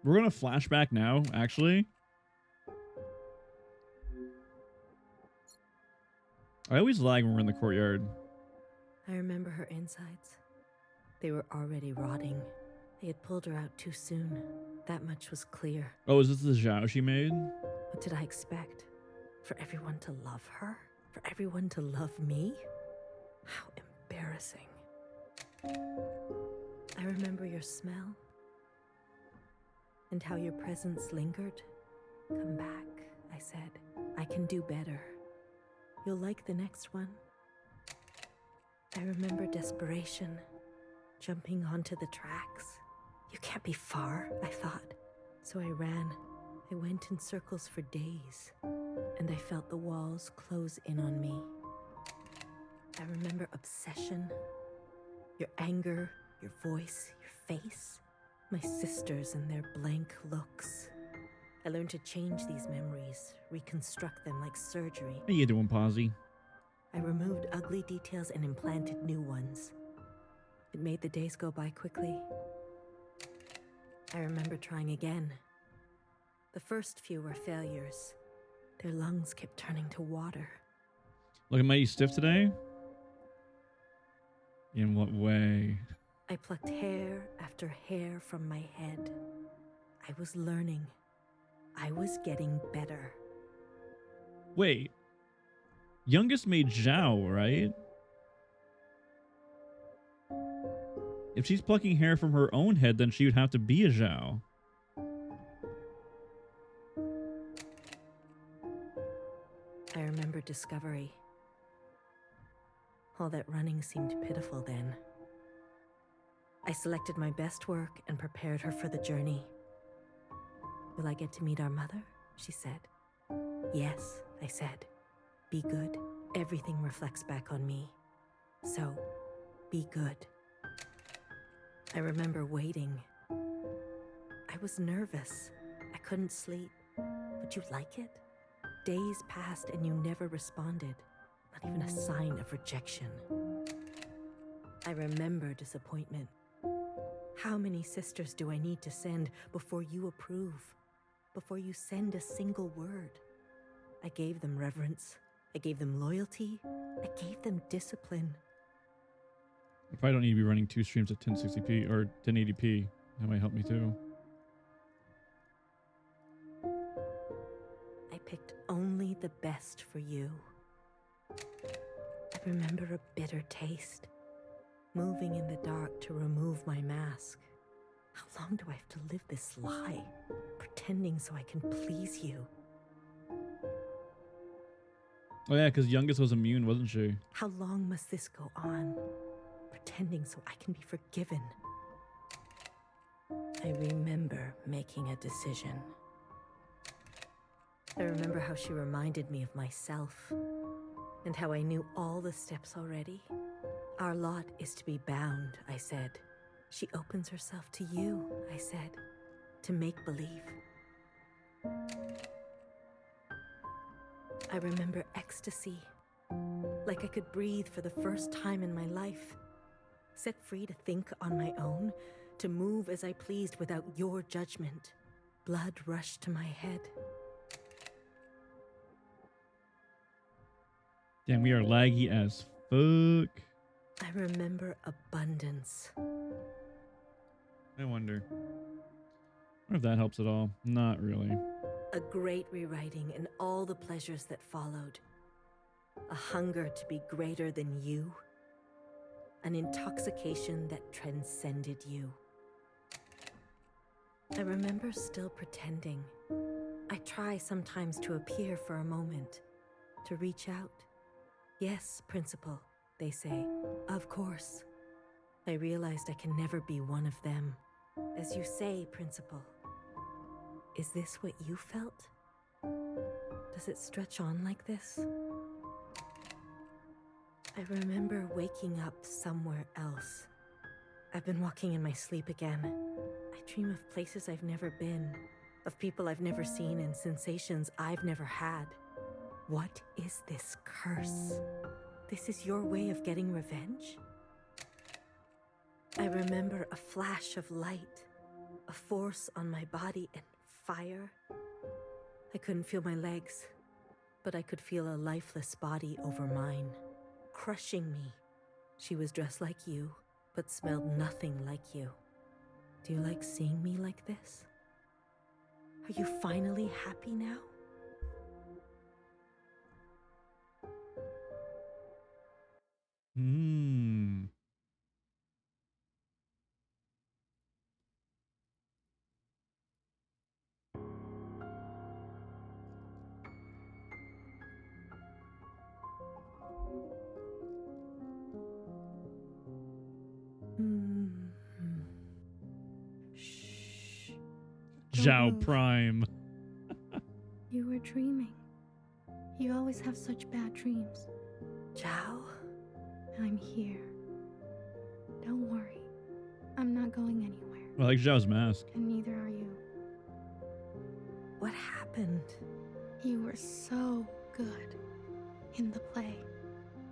We're gonna flashback now, actually. I always lag when we're in the courtyard. I remember her insides. They were already rotting. They had pulled her out too soon. That much was clear. Oh, is this the Zhao she made? What did I expect? For everyone to love her? For everyone to love me? How embarrassing. I remember your smell. And how your presence lingered. Come back, I said. I can do better. You'll like the next one. I remember desperation. Jumping onto the tracks. You can't be far, I thought. So I ran. I went in circles for days. And I felt the walls close in on me. I remember obsession. Your anger, your voice, your face. My sisters and their blank looks. I learned to change these memories, reconstruct them like surgery. How you doing, Posy? I removed ugly details and implanted new ones. It made the days go by quickly. I remember trying again. The first few were failures. Their lungs kept turning to water. Looking mighty stiff today? In what way? I plucked hair after hair from my head. I was learning. I was getting better. Wait. Youngest made Zhao, right? If she's plucking hair from her own head, then she would have to be a Zhao. I remember discovery. All that running seemed pitiful then. I selected my best work and prepared her for the journey. Will I get to meet our mother? She said. Yes, I said. Be good. Everything reflects back on me. So, be good. I remember waiting. I was nervous. I couldn't sleep. Would you like it? Days passed and you never responded. Not even a sign of rejection. I remember disappointment. How many sisters do I need to send before you approve? Before you send a single word? I gave them reverence. I gave them loyalty. I gave them discipline. If I don't need to be running 2 streams at 1060p or 1080p, that might help me too. I picked only the best for you. I remember a bitter taste. Moving in the dark to remove my mask. How long do I have to live this lie? Pretending so I can please you. Oh yeah, because youngest was immune, wasn't she? How long must this go on? Pretending so I can be forgiven. I remember making a decision. I remember how she reminded me of myself. And how I knew all the steps already. Our lot is to be bound, I said. She opens herself to you, I said. To make believe. I remember ecstasy. Like I could breathe for the first time in my life. Set free to think on my own. To move as I pleased without your judgment. Blood rushed to my head. Damn, we are laggy as fuck. I remember abundance. I wonder if that helps at all. Not really. A great rewriting and all the pleasures that followed. A hunger to be greater than you. An intoxication that transcended you. I remember still pretending. I try sometimes to appear for a moment. To reach out. Yes, Principal, they say. Of course. I realized I can never be one of them. As you say, Principal. Is this what you felt? Does it stretch on like this? I remember waking up somewhere else. I've been walking in my sleep again. I dream of places I've never been, of people I've never seen and sensations I've never had. What is this curse? This is your way of getting revenge? I remember a flash of light. a force on my body and fire. I couldn't feel my legs, but I could feel a lifeless body over mine, crushing me. She was dressed like you, but smelled nothing like you. Do you like seeing me like this? Are you finally happy now? Hmm. Shh. Don't Zhao move. Prime. You were dreaming. You always have such bad dreams. Zhao? I'm here. Don't worry. I'm not going anywhere. I like Zhao's mask. And neither are you. What happened? You were so good in the play.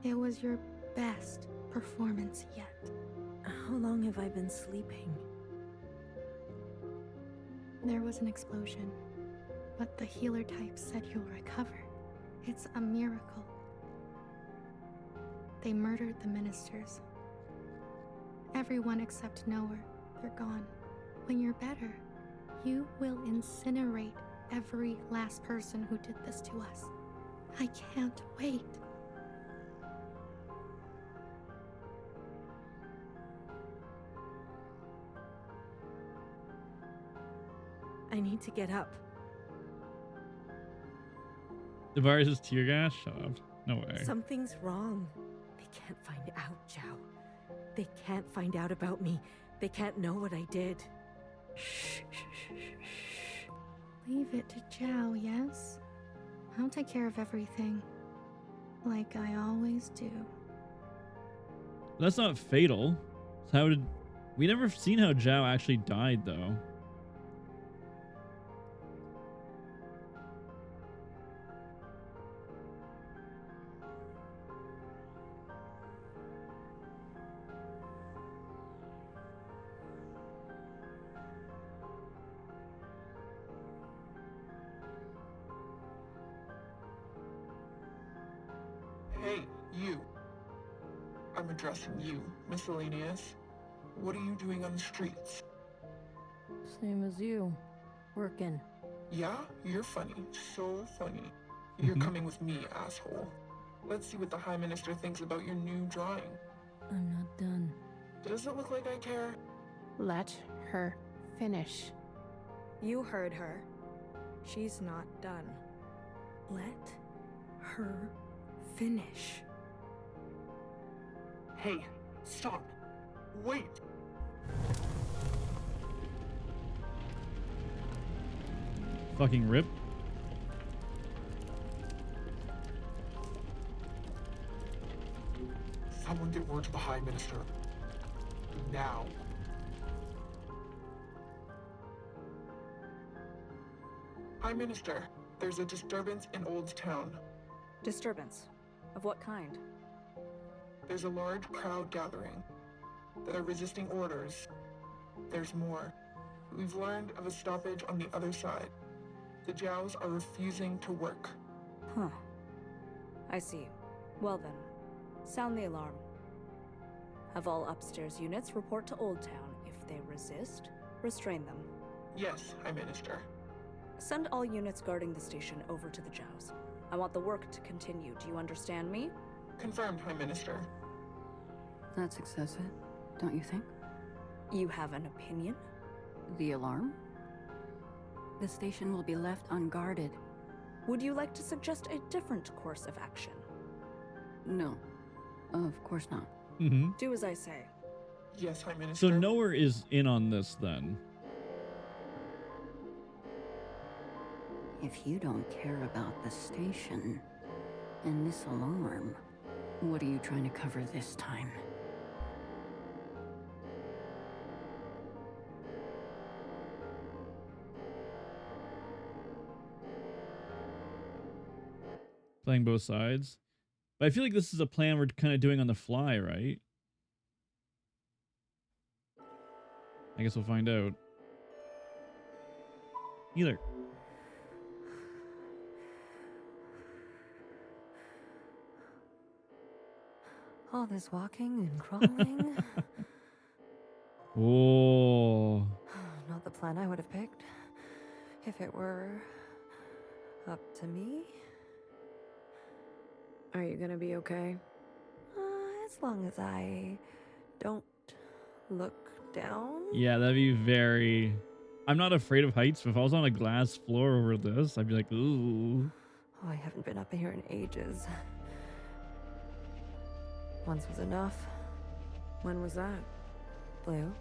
It was your best performance yet. How long have I been sleeping? There was an explosion, but the healer type said you'll recover. It's a miracle. They murdered the ministers. Everyone except Noah, they're gone. When you're better, you will incinerate every last person who did this to us. I can't wait. I need to get up. The virus is tear gas? Shut up. No way. Something's wrong. They can't find out, Zhao. They can't find out about me. They can't know what I did. Shh, shh, shh, shh, shh. Leave it to Zhao, yes? I'll take care of everything. Like I always do. That's not fatal. So how did... We never seen how Zhao actually died, though. Hey, you. I'm addressing you, miscellaneous. What are you doing on the streets? Same as you. Working. Yeah, you're funny. So funny. You're coming with me, asshole. Let's see what the High Minister thinks about your new drawing. I'm not done. Does it look like I care? Let her finish. You heard her. She's not done. Let her finish. Hey, stop. Wait. Fucking rip. Someone get word to the High Minister. Now. High Minister, there's a disturbance in Old Town. Disturbance? Of what kind? There's a large crowd gathering. They're resisting orders. There's more. We've learned of a stoppage on the other side. The Jows are refusing to work. Huh. I see. Well then, sound the alarm. Have all upstairs units report to Old Town. If they resist, restrain them. Yes, High Minister. Send all units guarding the station over to the Jows. I want the work to continue. Do you understand me? Confirmed, High Minister. That's excessive, don't you think? You have an opinion? The alarm? The station will be left unguarded. Would you like to suggest a different course of action? No, of course not. Do as I say. Yes, High Minister. So Nowhere is in on this then. If you don't care about the station and this alarm, what are you trying to cover this time? Playing both sides. But I feel like this is a plan we're kind of doing on the fly, right? I guess we'll find out. Either. All this walking and crawling. Oh. Not the plan I would have picked. If it were up to me. Are you gonna be okay? As long as I don't look down. Yeah, that'd be very... I'm not afraid of heights, but if I was on a glass floor over this, I'd be like, ooh. Oh, I haven't been up here in ages. Once was enough. When was that? Blue,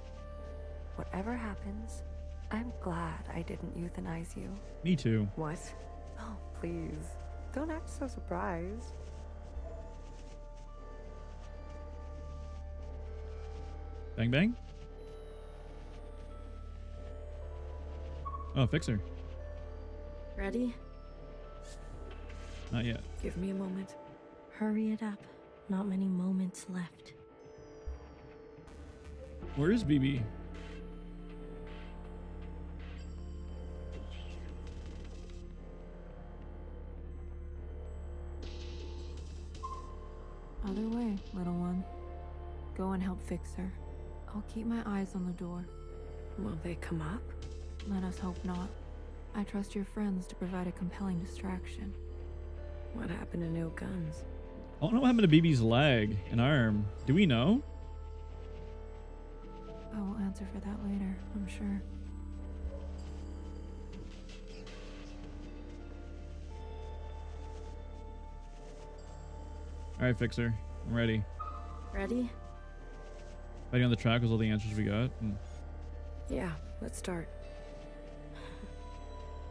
whatever happens, I'm glad I didn't euthanize you. Me too. What? Oh, please. Don't act so surprised. Bang bang? Oh, fixer. Ready? Not yet. Give me a moment. Hurry it up. Not many moments left. Where is BB? Other way, little one. Go and help fix her. I'll keep my eyes on the door. Will they come up? Let us hope not. I trust your friends to provide a compelling distraction. What happened to no guns? I don't know what happened to BB's leg and arm. Do we know? I will answer for that later, I'm sure. All right, fixer. I'm ready. Ready? Fighting on the track was all the answers we got. Yeah, let's start.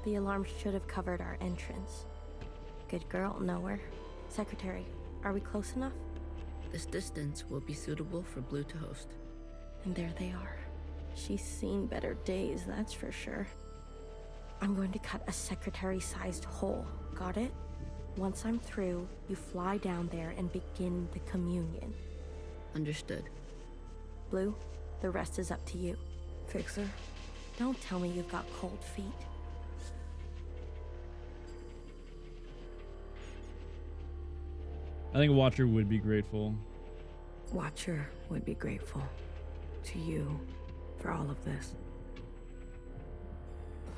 The alarm should have covered our entrance. Good girl, nowhere. Secretary, are we close enough? This distance will be suitable for Blue to host. And there they are. She's seen better days, that's for sure. I'm going to cut a secretary-sized hole. Got it? Once I'm through, you fly down there and begin the communion. Understood. Blue, the rest is up to you. Fixer? Don't tell me you've got cold feet. I think Watcher would be grateful. Watcher would be grateful to you for all of this.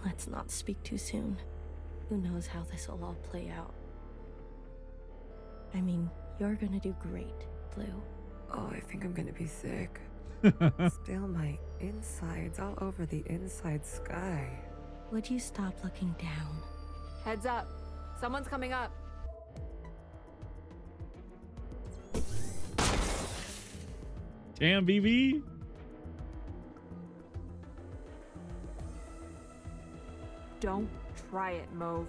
Let's not speak too soon. Who knows how this will all play out? I mean, you're gonna do great, Blue. Oh, I think I'm gonna be sick. Spill my insides all over the inside sky. Would you stop looking down? Heads up. Someone's coming up. Damn, BB. Don't try it, Mauve.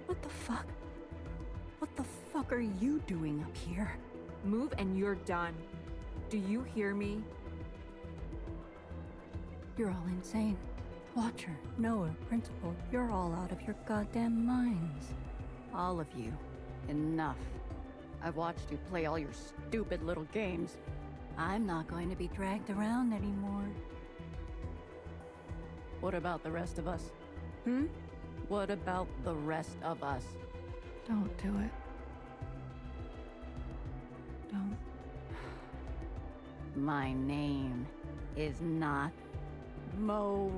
What the fuck? What the fuck are you doing up here? Move and you're done. Do you hear me? You're all insane. Watcher, Noah, Principal, you're all out of your goddamn minds. All of you. Enough. I've watched you play all your stupid little games. I'm not going to be dragged around anymore. What about the rest of us? What about the rest of us? Don't do it. Don't. My name is not Mauve.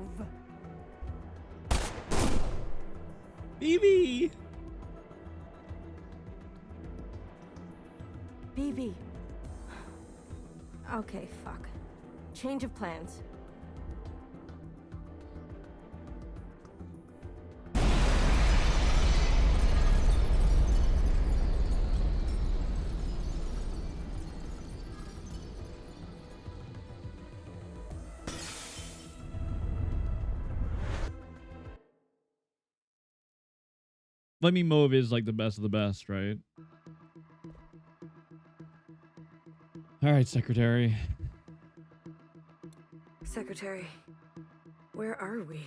BB. BB. Okay, fuck. Change of plans. Let me Mauve is like the best of the best, right? All right, Secretary. Secretary, where are we?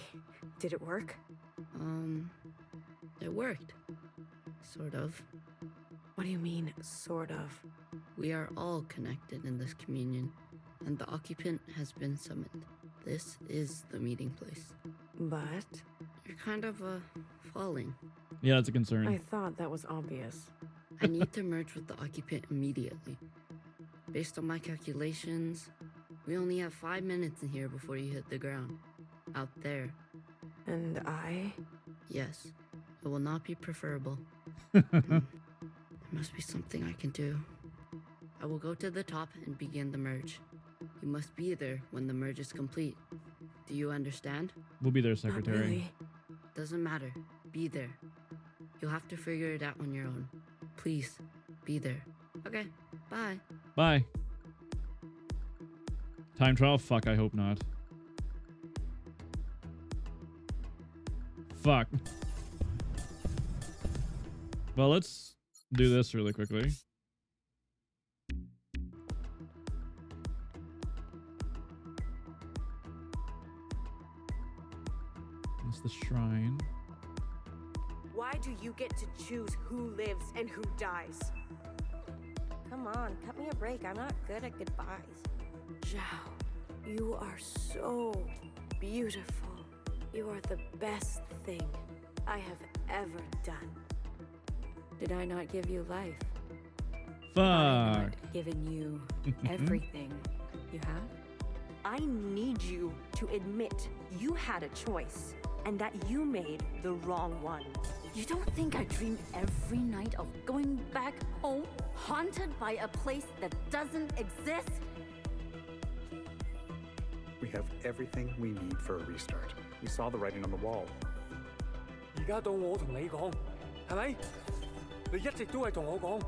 Did it work? It worked. Sort of. What do you mean, sort of? We are all connected in this communion, and the occupant has been summoned. This is the meeting place. But You're kind of, falling. Yeah, that's a concern. I thought that was obvious. I need to merge with the occupant immediately. Based on my calculations, we only have 5 minutes in here before you hit the ground. Out there. And I? Yes. It will not be preferable. There must be something I can do. I will go to the top and begin the merge. You must be there when the merge is complete. Do you understand? We'll be there, Not Secretary. really. Doesn't matter. Be there. You'll have to figure it out on your own. Please, be there. Okay, bye. Bye. Time trial? Fuck, I hope not. Fuck. Well, let's do this really quickly. It's the shrine. Why do you get to choose who lives and who dies? Come on, cut me a break. I'm not good at goodbyes. Zhao, you are so beautiful. You are the best thing I have ever done. Did I not give you life? I Fuck. not given you everything you have? I need you to admit you had a choice and that you made the wrong one. You don't think I dream every night of going back home, haunted by a place that doesn't exist? We have everything we need for a restart. We saw the writing on the wall. 而家到我同你講，係咪？你一直都係同我講。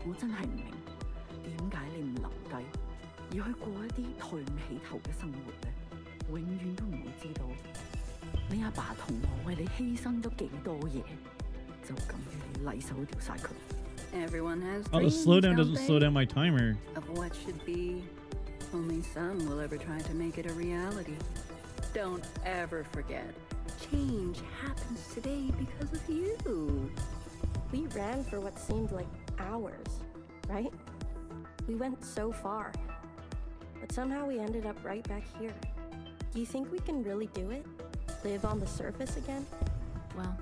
我真係唔明，點解你唔留低，而去過一啲抬唔起頭嘅生活呢？永遠都唔會知道，你阿爸同我為你犧牲咗幾多嘢，就咁你禮手掉晒佢。Everyone has Oh, the dreams, slowdown don't doesn't they? slow down my timer. Of what should be. Only some will ever try to make it a reality. Don't ever forget, change happens today because of you. We ran for what seemed like hours, right? We went so far. But somehow we ended up right back here. Do you think we can really do it? Live on the surface again? Well,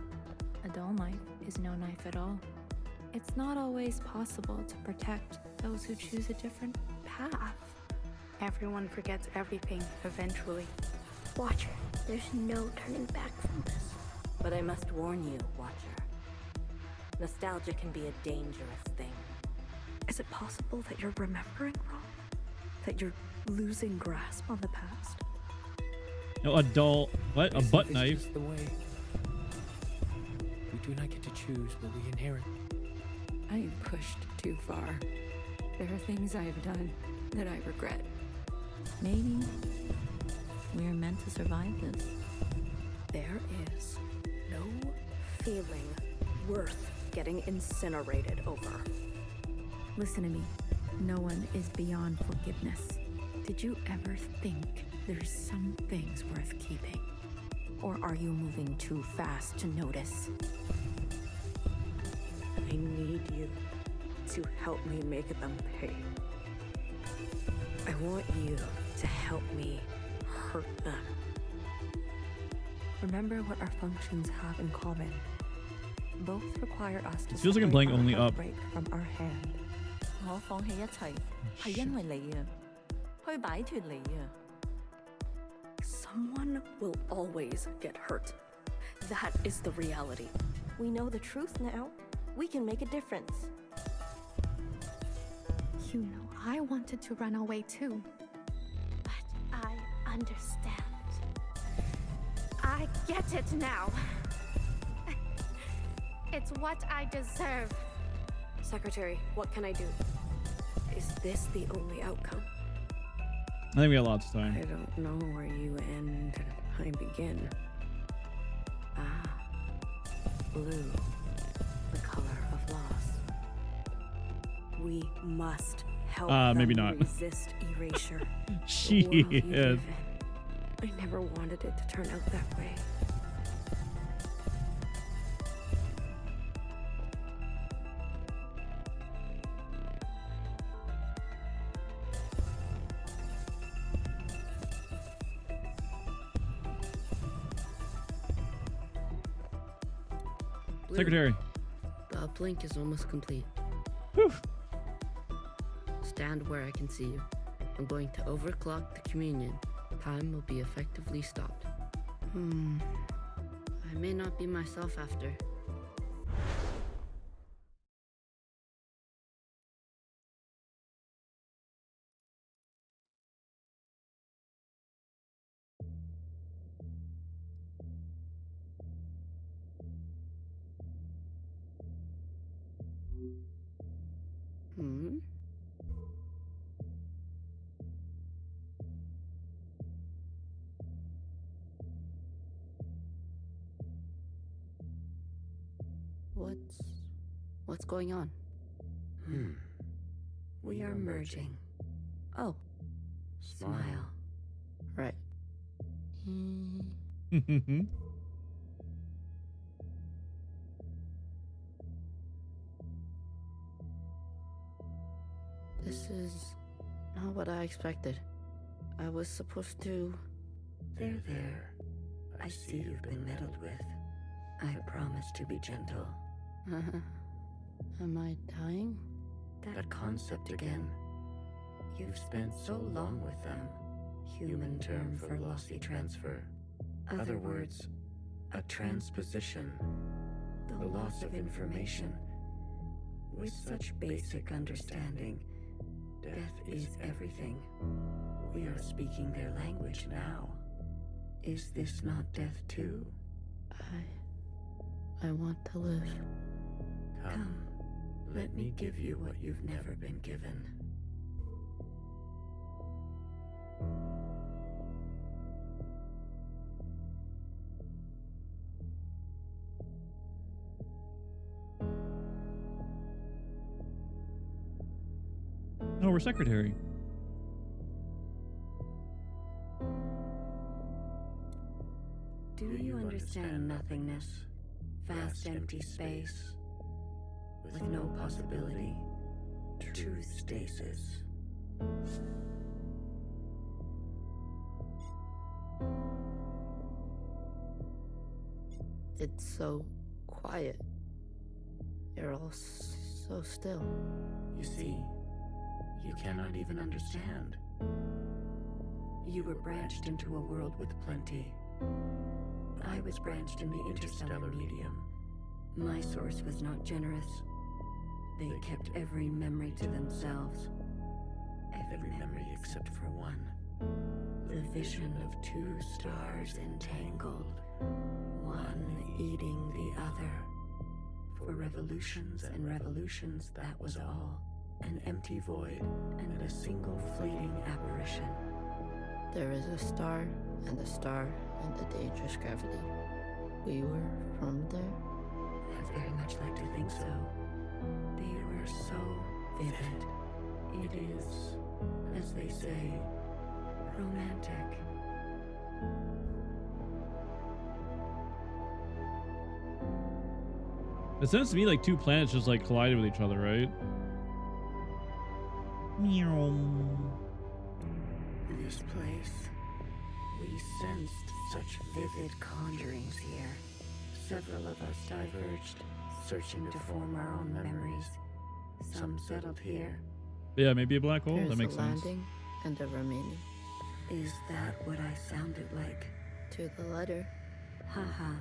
a dull knife is no knife at all. It's not always possible to protect those who choose a different path. Everyone forgets everything eventually. Watcher, there's no turning back from this. But I must warn you, Watcher. Nostalgia can be a dangerous thing. Is it possible that you're remembering wrong? That you're losing grasp on the past? No, a dull... What? A butt knife? Just the way. We do not get to choose what we inherit. I am pushed too far. There are things I have done that I regret. Maybe we are meant to survive this. There is no feeling worth getting incinerated over. Listen to me. No one is beyond forgiveness. Did you ever think there's some things worth keeping? Or are you moving too fast to notice? I need you to help me make them pay. I want you to help me hurt them. Remember what our functions have in common. Both require us to It feels like I'm playing only up. break from our hand. 我放棄一切係因為你啊，去擺脫你啊。Someone will always get hurt. That is the reality. We know the truth now. We can make a difference. You know, I wanted to run away too. But I understand. I get it now. It's what I deserve. Secretary, what can I do? Is this the only outcome? I think we got lots of time. I don't know where you end and I begin. Ah, blue, the color of loss. We must help Maybe them not. resist erasure. She The world you is. live in. I never wanted it to turn out that way. Blue, Secretary. the uplink is almost complete. Whew. Stand where I can see you. I'm going to overclock the communion. Time will be effectively stopped. I may not be myself after. What's going on? We are merging. Oh. Smile. Right. This is not what I expected. I was supposed to... There. I see you've been meddled with. I promise to be gentle. Am I dying? That concept again. You've spent so long with them. Human term for lossy transfer. Other words, a transposition. The loss of information. With such basic understanding, death is everything. We are speaking their language now. Is this not death too? I want to live. Come, let me give you what you've never been given. No, we're secretary. Do you understand nothingness? Vast empty space with no possibility. True stasis. It's so quiet. You're all so still. You see, you cannot even understand. You were branched into a world with plenty. I was branched in the interstellar medium. My source was not generous. They kept every memory to themselves. Every memory except for one. The vision of two stars entangled, one eating the other. For revolutions and revolutions, that was all. An empty void and a single fleeting apparition. There is a star and the dangerous gravity. We were from there? I'd very much like to think so. They were so vivid. It is, as they say, romantic. It sounds to me like two planets just like collided with each other, right? Meow. This place, we sensed such vivid conjurings here. Several of us diverged, searching to form our own memories. Some settled here. Yeah, maybe a black hole. There's That makes a sense. landing and a remaining. Is that what I sounded like? To the letter. Haha.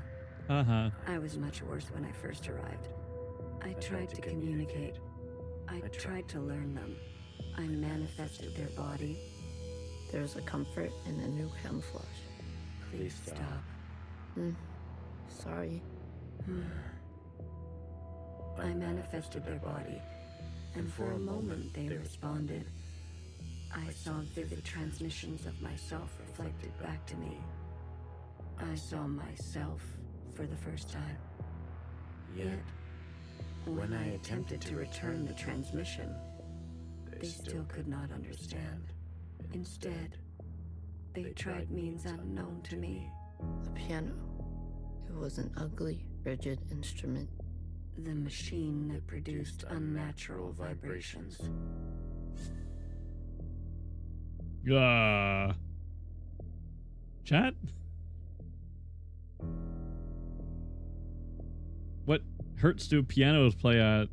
Uh-huh. I was much worse when I first arrived. I tried to communicate. I tried to learn them. I manifested their body. There's a comfort in a new camouflage. Please stop. Sorry. I manifested their body, and for a moment they responded. I saw vivid transmissions of myself reflected back to me. I saw myself for the first time. Yet, when I attempted to return the transmission, they still could not understand. Instead, they tried means unknown to me. The piano. It was an ugly, rigid instrument. The machine that produced unnatural vibrations. Chat? What hertz do pianos play at?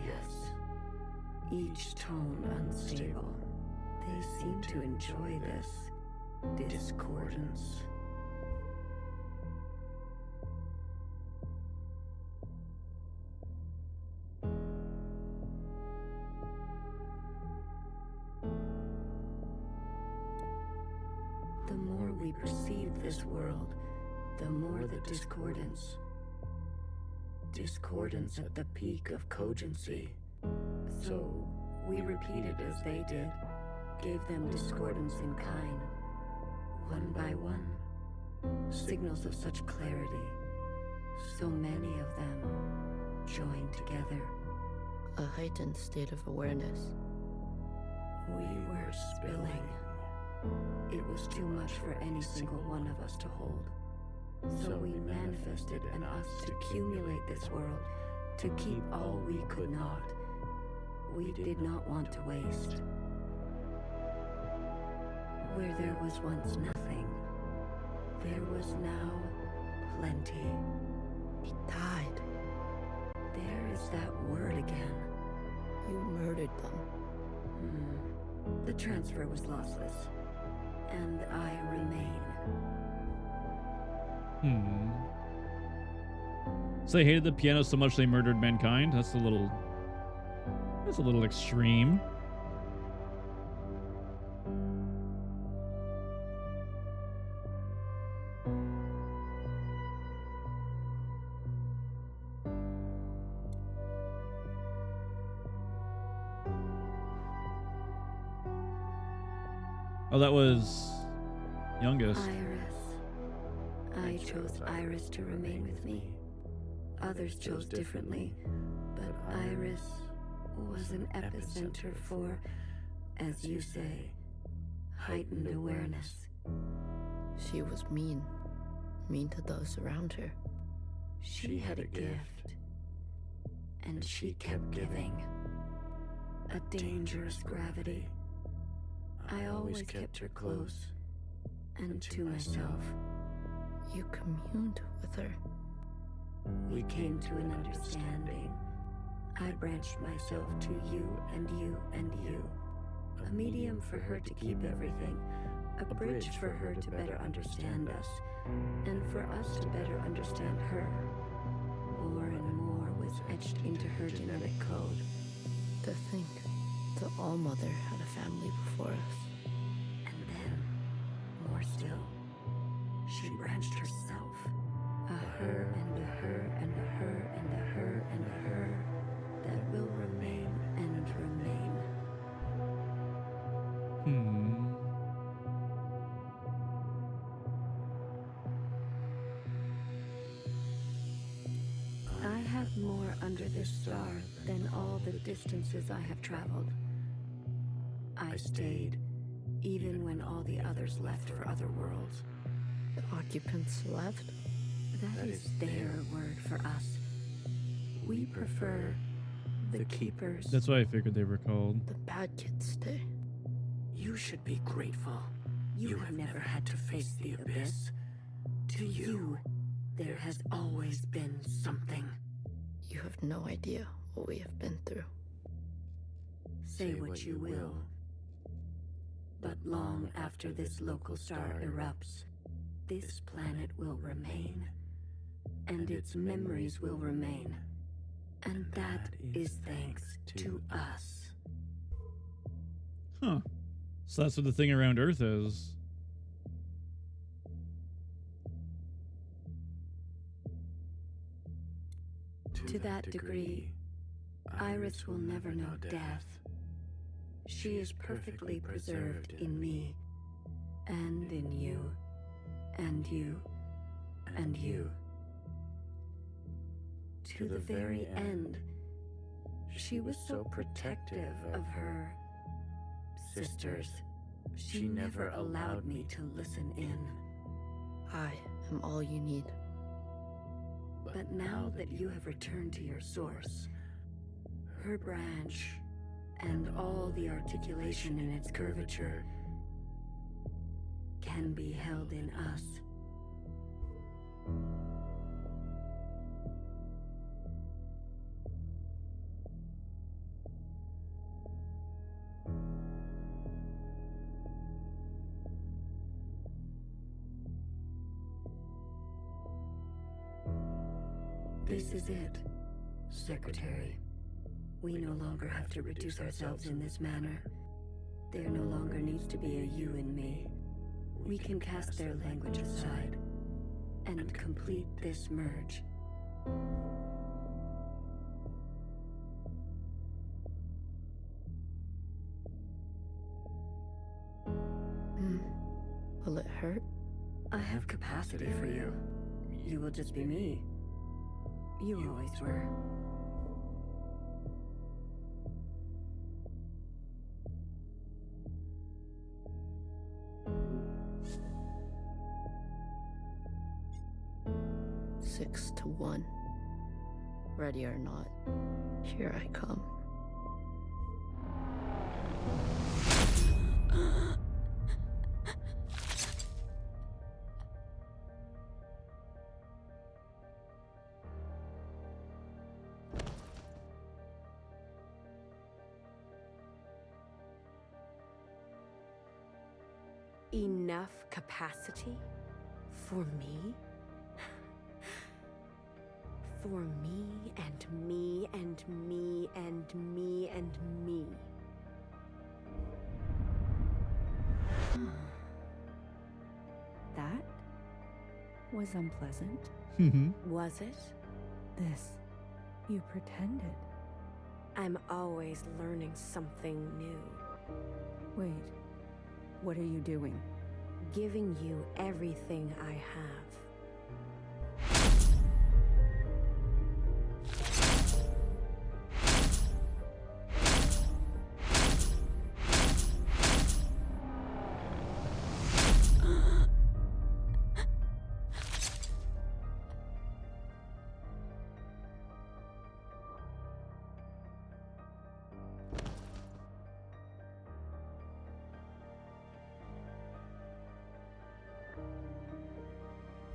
Yes. Each tone unstable. They seem to enjoy this discordance. The more we perceive this world, the more the discordance. Discordance at the peak of cogency. So we repeated as they did, gave them discordance in kind, one by one. Signals of such clarity, so many of them joined together. A heightened state of awareness. We were spilling. It was too much for any single one of us to hold. So we manifested in us to accumulate this world, to keep all we could not. We did not want to waste. Where there was once nothing, there was now plenty. He died. There is that word again. You murdered them. The transfer was lossless, and I remain. So they hated the piano so much they murdered mankind? That's a little extreme. Oh, that was youngest. Iris. I chose Iris to remain with me. Others chose differently, but Iris was an epicenter for, as you say, heightened awareness. She was mean. Mean to those around her. She had a gift, and she kept giving. A dangerous gravity. I always kept her close, and to myself. You communed with her. We came to an understanding. I branched myself to you and you and you. A medium for her to keep everything. A bridge for her to better understand us. And for us to better understand her. More and more was etched into her genetic code. To think the All-Mother had a family before us. And then, more still, she branched herself. A her and a her and a her and a her and a her that will remain and remain. I have more under this star than all the distances I have traveled. I stayed, even when all the others left for other worlds. The occupants left? That is their word for us. We prefer the keepers. That's what I figured they were called. The bad kids stay. You should be grateful. You have never had to face the abyss. To you, there has always been something. You have no idea what we have been through. Say what you will. But long after this local star erupts, this planet will remain. And its memories will remain. And that is thanks to us. Huh. So that's what the thing around Earth is. To that degree, Iris will never know death. She is perfectly preserved in me, and in you, and you, and you. To the very end, she was so protective of her sisters. She never allowed me to listen in. I am all you need. But now that you have returned to your source, Her branch, and all the articulation in its curvature, can be held in us. This is it, Secretary. We no longer have to reduce ourselves in this manner. There no longer needs to be a you and me. We can cast their language aside and complete this merge. Will it hurt? I have capacity for you. You will just be me. You always were. Six to one. Ready or not, here I come. Enough capacity? For me? For me and me and me and me and me. That was unpleasant. Was it? This, you pretended. I'm always learning something new. Wait, what are you doing? Giving you everything I have.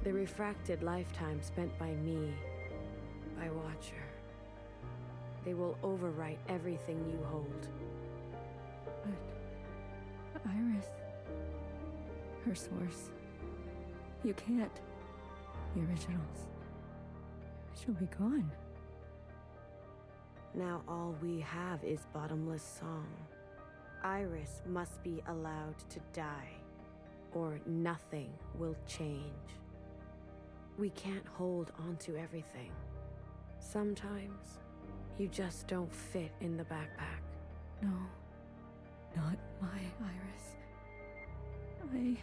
The refracted lifetime spent by me, by Watcher. They will overwrite everything you hold. But Iris, her source, you can't. The originals, she'll be gone. Now all we have is bottomless song. Iris must be allowed to die, or nothing will change. We can't hold onto everything. Sometimes, you just don't fit in the backpack. No, not my Iris. I...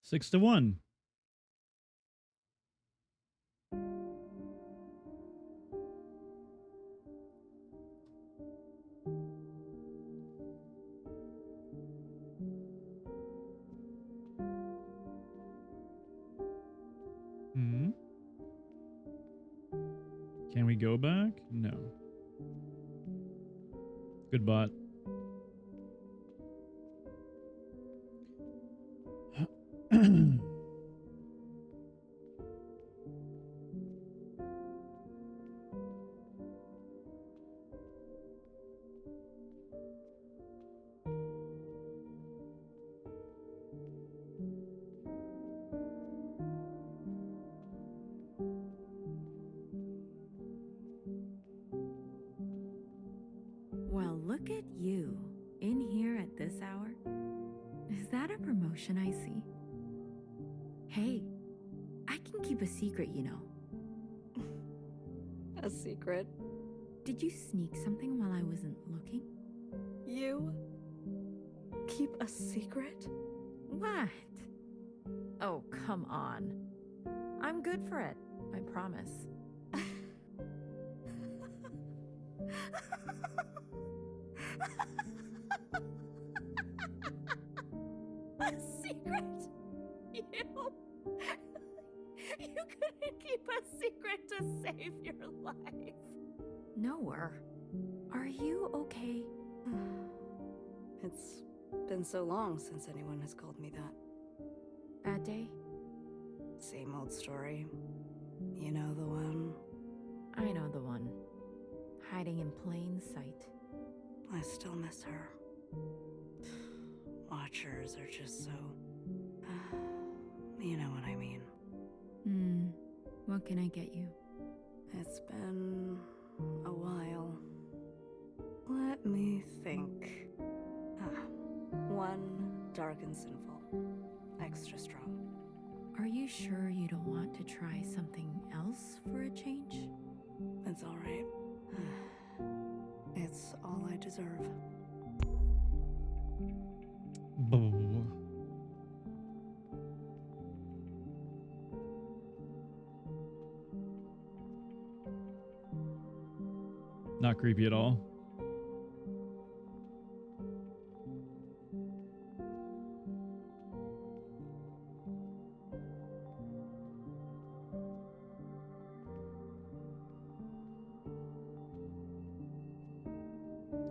6 to 1. Can we go back? No. Good bot. Well, look at you. In here at this hour? Is that a promotion I see? Hey, I can keep a secret, you know. A secret? Did you sneak something while I wasn't looking? You? Keep a secret? What? Oh, come on. I'm good for it, I promise. A secret? You? You couldn't keep a secret to save your life. Noah, are you okay? It's been so long since anyone has called me that. Bad day? Same old story. You know the one. I know the one. Hiding in plain sight. I still miss her. Watchers are just so... you know what I mean. What can I get you? It's been a while. Let me think. One dark and sinful. Extra strong. Are you sure you don't want to try something else for a change? It's all right. It's all I deserve. Not creepy at all.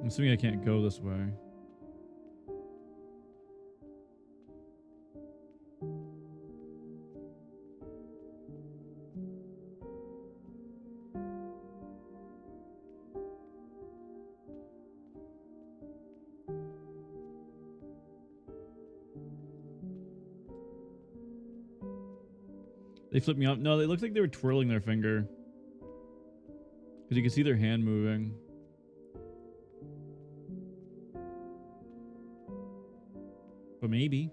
I'm assuming I can't go this way. They flipped me off. No, it looks like they were twirling their finger. Because you can see their hand moving. But maybe.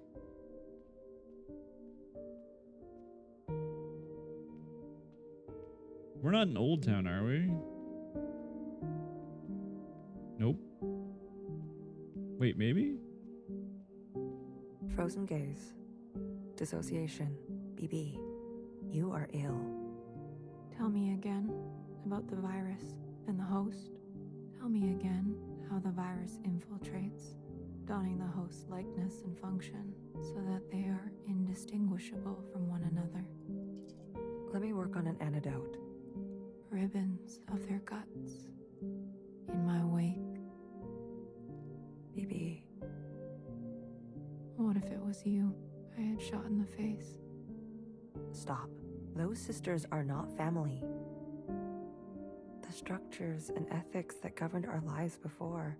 We're not in Old Town, are we? Nope. Wait, maybe? Frozen gaze. Dissociation. BB. You are ill. Tell me again about the virus and the host. Tell me again how the virus infiltrates, donning the host's likeness and function so that they are indistinguishable from one another. Let me work on an antidote. Ribbons of their guts in my wake. BB. What if it was you I had shot in the face? Stop. Those sisters are not family. The structures and ethics that governed our lives before,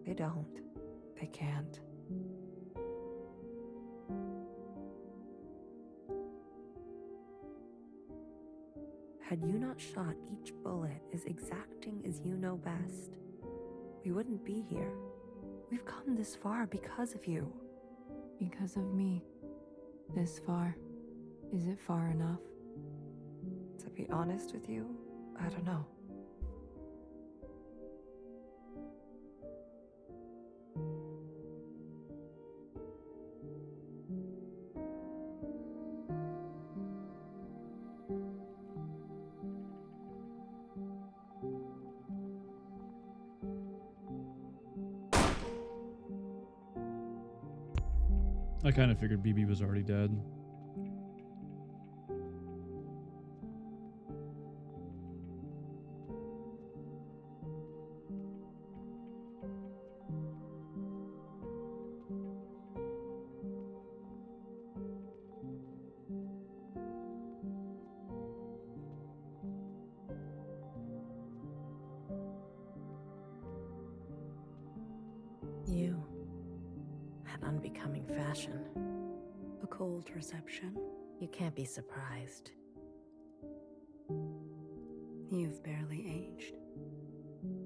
they don't. They can't. Had you not shot each bullet as exacting as you know best, we wouldn't be here. We've come this far because of you. Because of me. This far. Is it far enough? To be honest with you, I don't know. I kind of figured BB was already dead. You had unbecoming fashion. A cold reception. You can't be surprised. You've barely aged.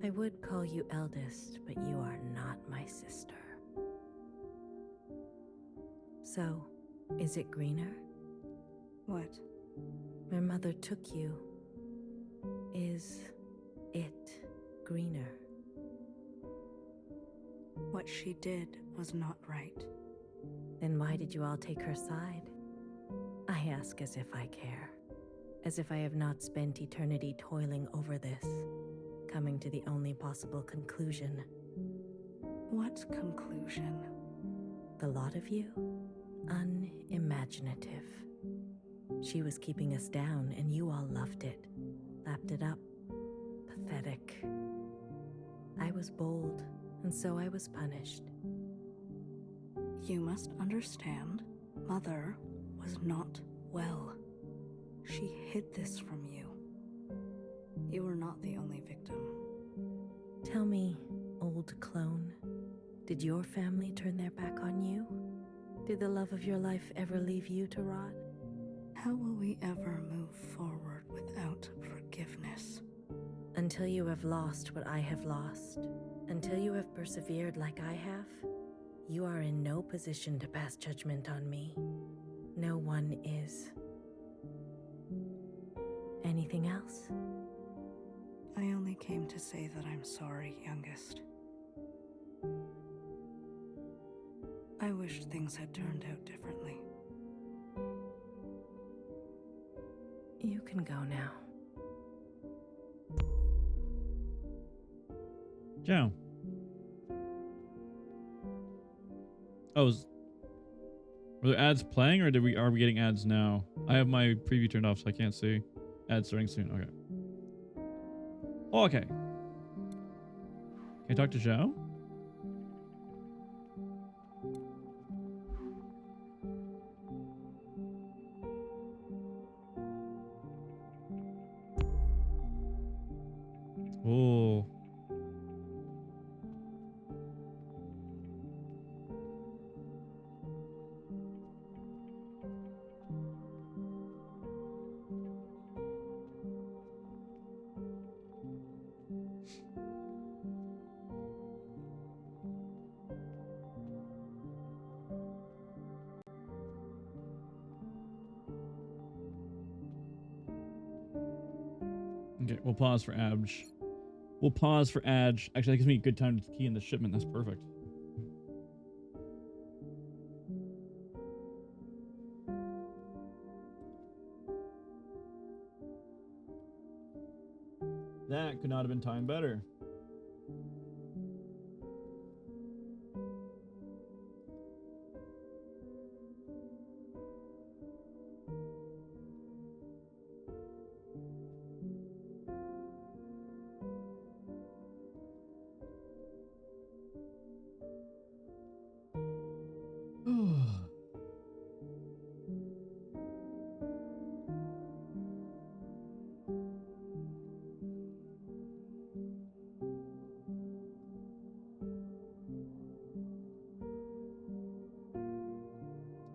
I would call you eldest, but you are not my sister. So, Is it greener? What? Where Mother took you. Is it greener? What she did was not right. Then why did you all take her side? I ask as if I care. As if I have not spent eternity toiling over this, coming to the only possible conclusion. What conclusion? The lot of you? Unimaginative. She was keeping us down, and you all loved it. Lapped it up. Pathetic. I was bold, and so I was punished. You must understand, Mother was not well. She hid this from you. You were not the only victim. Tell me, old clone, did your family turn their back on you? Did the love of your life ever leave you to rot? How will we ever move forward without forgiveness? Until you have lost what I have lost, until you have persevered like I have, you are in no position to pass judgment on me. No one is. Anything else? I only came to say that I'm sorry, youngest. I wish things had turned out differently. You can go now. Ciao. Oh, were there ads playing, or are we getting ads now? I have my preview turned off, so I can't see. Ads starting soon. Okay. Oh, okay. Can I talk to Zhao? Oh. Okay, we'll pause for Abj. We'll pause for Adge. Actually, that gives me a good time to key in the shipment. That's perfect. That could not have been timed better.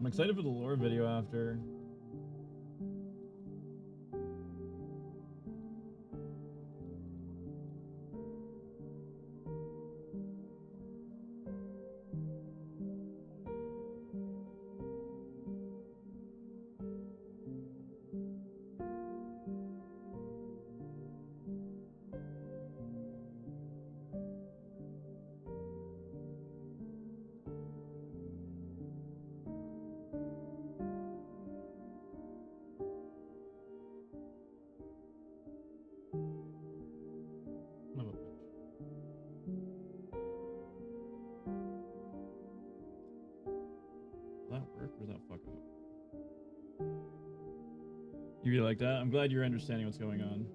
I'm excited for the lore video after. That work or does that fuck up? You really like that? I'm glad you're understanding what's going on.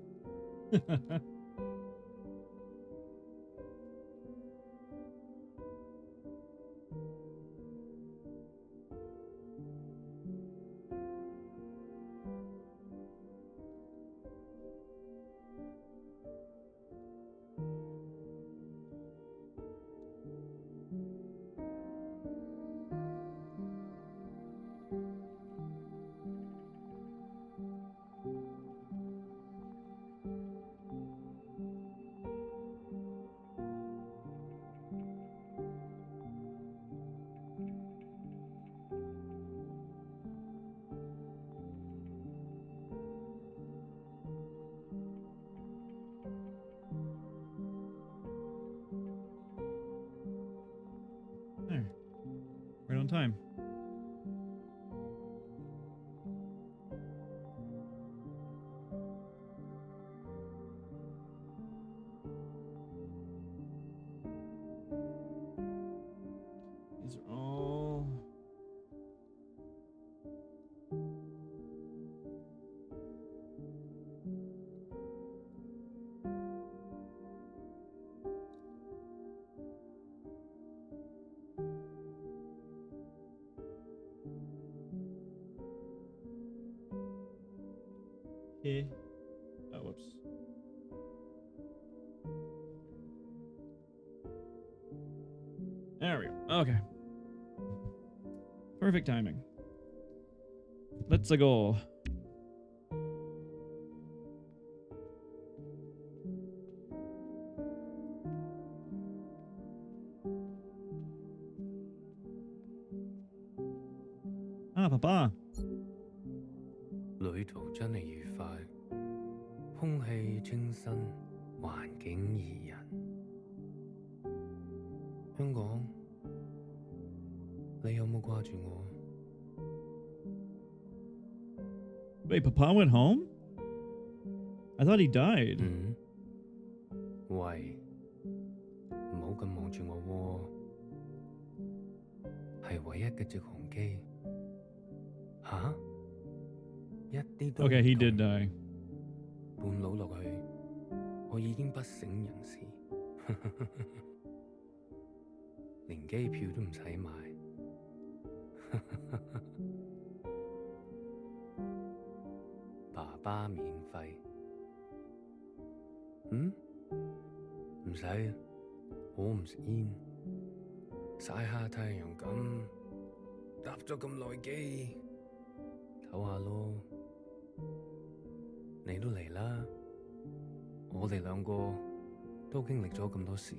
There. Right on time. These are all... Eh. Oh, whoops. There we go. Okay. Perfect timing. Let's go. Ah, Papa. 旅途真係愉快，空氣清新，環境宜人。香港，你有冇掛住我？ Wait, Papa went home? I thought he died. 喂，唔好咁望住我喎，係唯一嘅直航機。吓？一啲都唔 Okay, he 凍 did die. 半路落去，我已經不省人事，連機票都唔使買。爸爸免費。唔使，我唔食煙，曬下太陽咁，搭咗咁耐機，唞下咯。你都嚟啦，我哋兩個都經歷咗咁多事。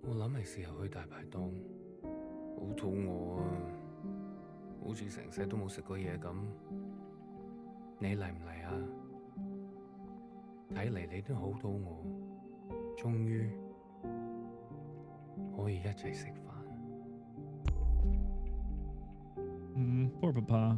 我諗係時候去大排檔，好肚餓啊，好似成世都冇食過嘢咁。你嚟唔嚟啊？睇嚟你都好肚餓，終於可以一齊食飯。Poor Papa.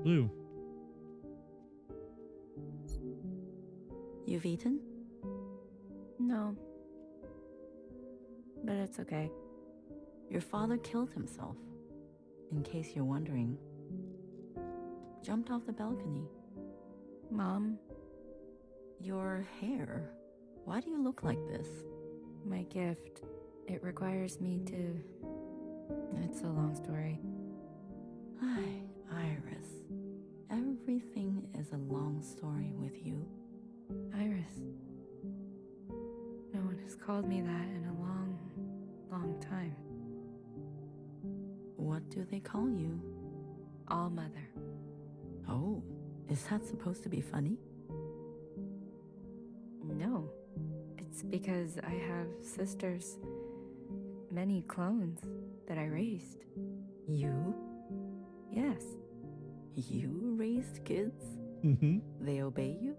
Blue. You've eaten? No. But it's okay. Your father killed himself. In case you're wondering. Jumped off the balcony. Mom? Your hair. Why do you look like this? My gift. It requires me to... It's a long story. Hi, Iris. Everything is a long story with you. Iris. No one has called me that in a long, long time. What do they call you? All Mother. Oh, is that supposed to be funny? No. It's because I have sisters. Many clones that I raised. You? Yes. You raised kids? They obey you?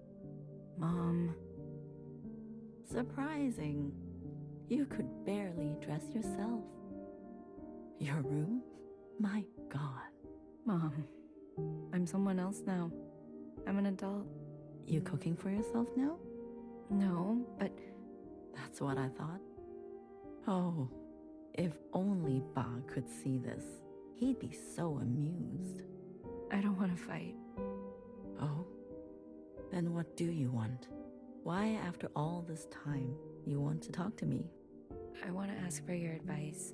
Mom. Surprising. You could barely dress yourself. Your room? My God. Mom. I'm someone else now. I'm an adult. You cooking for yourself now? No, but... That's what I thought. Oh, if only Ba could see this. He'd be so amused. I don't want to fight. Oh? Then what do you want? Why, after all this time, you want to talk to me? I want to ask for your advice.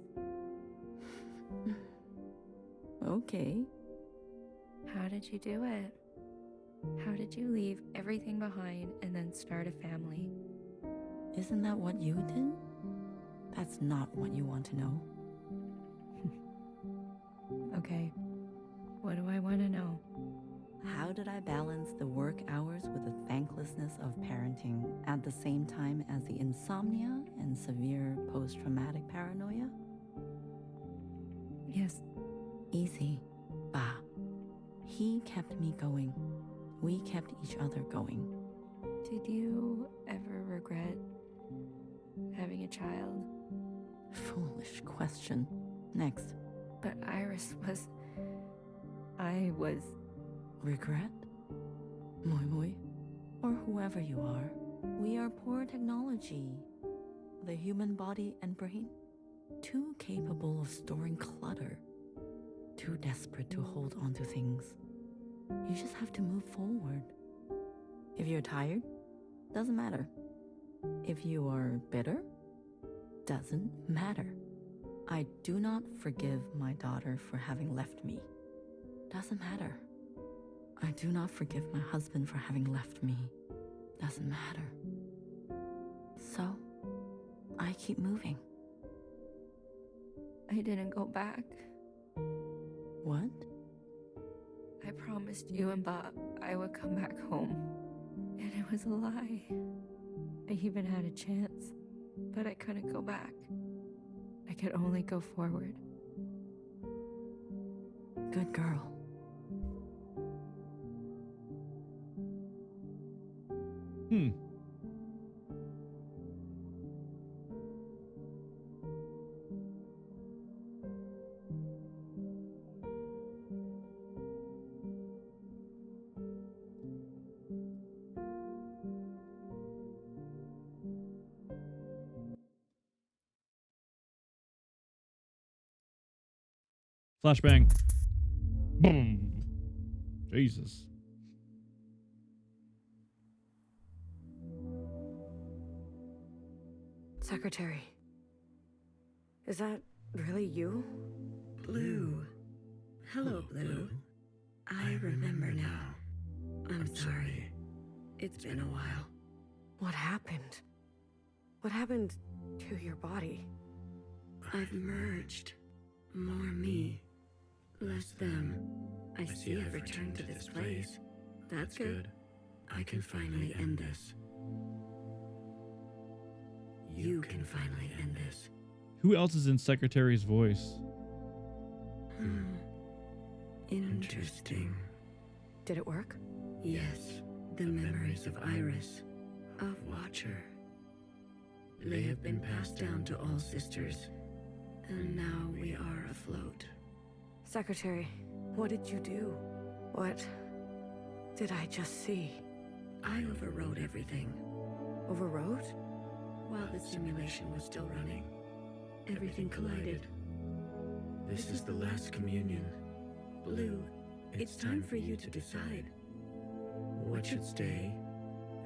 Okay. How did you do it? How did you leave everything behind and then start a family? Isn't that what you did? That's not what you want to know. Okay. What do I want to know? How did I balance the work hours with the thanklessness of parenting at the same time as the insomnia and severe post-traumatic paranoia? Yes. Easy. Bah. He kept me going. We kept each other going. Did you ever regret having a child? Foolish question. Next. But Iris was... I was... Regret? Moi moi? Or whoever you are, we are poor technology. The human body and brain, too capable of storing clutter. Too desperate to hold on to things. You just have to move forward. If you're tired, doesn't matter. If you are bitter, doesn't matter. I do not forgive my daughter for having left me. Doesn't matter. I do not forgive my husband for having left me. Doesn't matter. So, I keep moving. I didn't go back. What? I promised you and Bob I would come back home. And it was a lie. I even had a chance, but I couldn't go back. I could only go forward. Good girl. Flashbang. Boom. Jesus. Secretary. Is that really you? Blue. Hello, Blue. I remember now. I'm sorry. It's been a while. What happened? What happened to your body? I've merged. More me. Less them. I see I've returned to this place. That's good. I can finally end this. You can finally end this. Who else is in Secretary's voice? Interesting. Did it work? Yes. The memories of Iris, of Watcher. They have been passed down to all sisters, and now we are afloat. Secretary, what did you do? What did I just see? I overrode everything. Overrode? While the simulation was still running, everything collided. This is the last communion. Blue, it's time for you to decide. What should stay,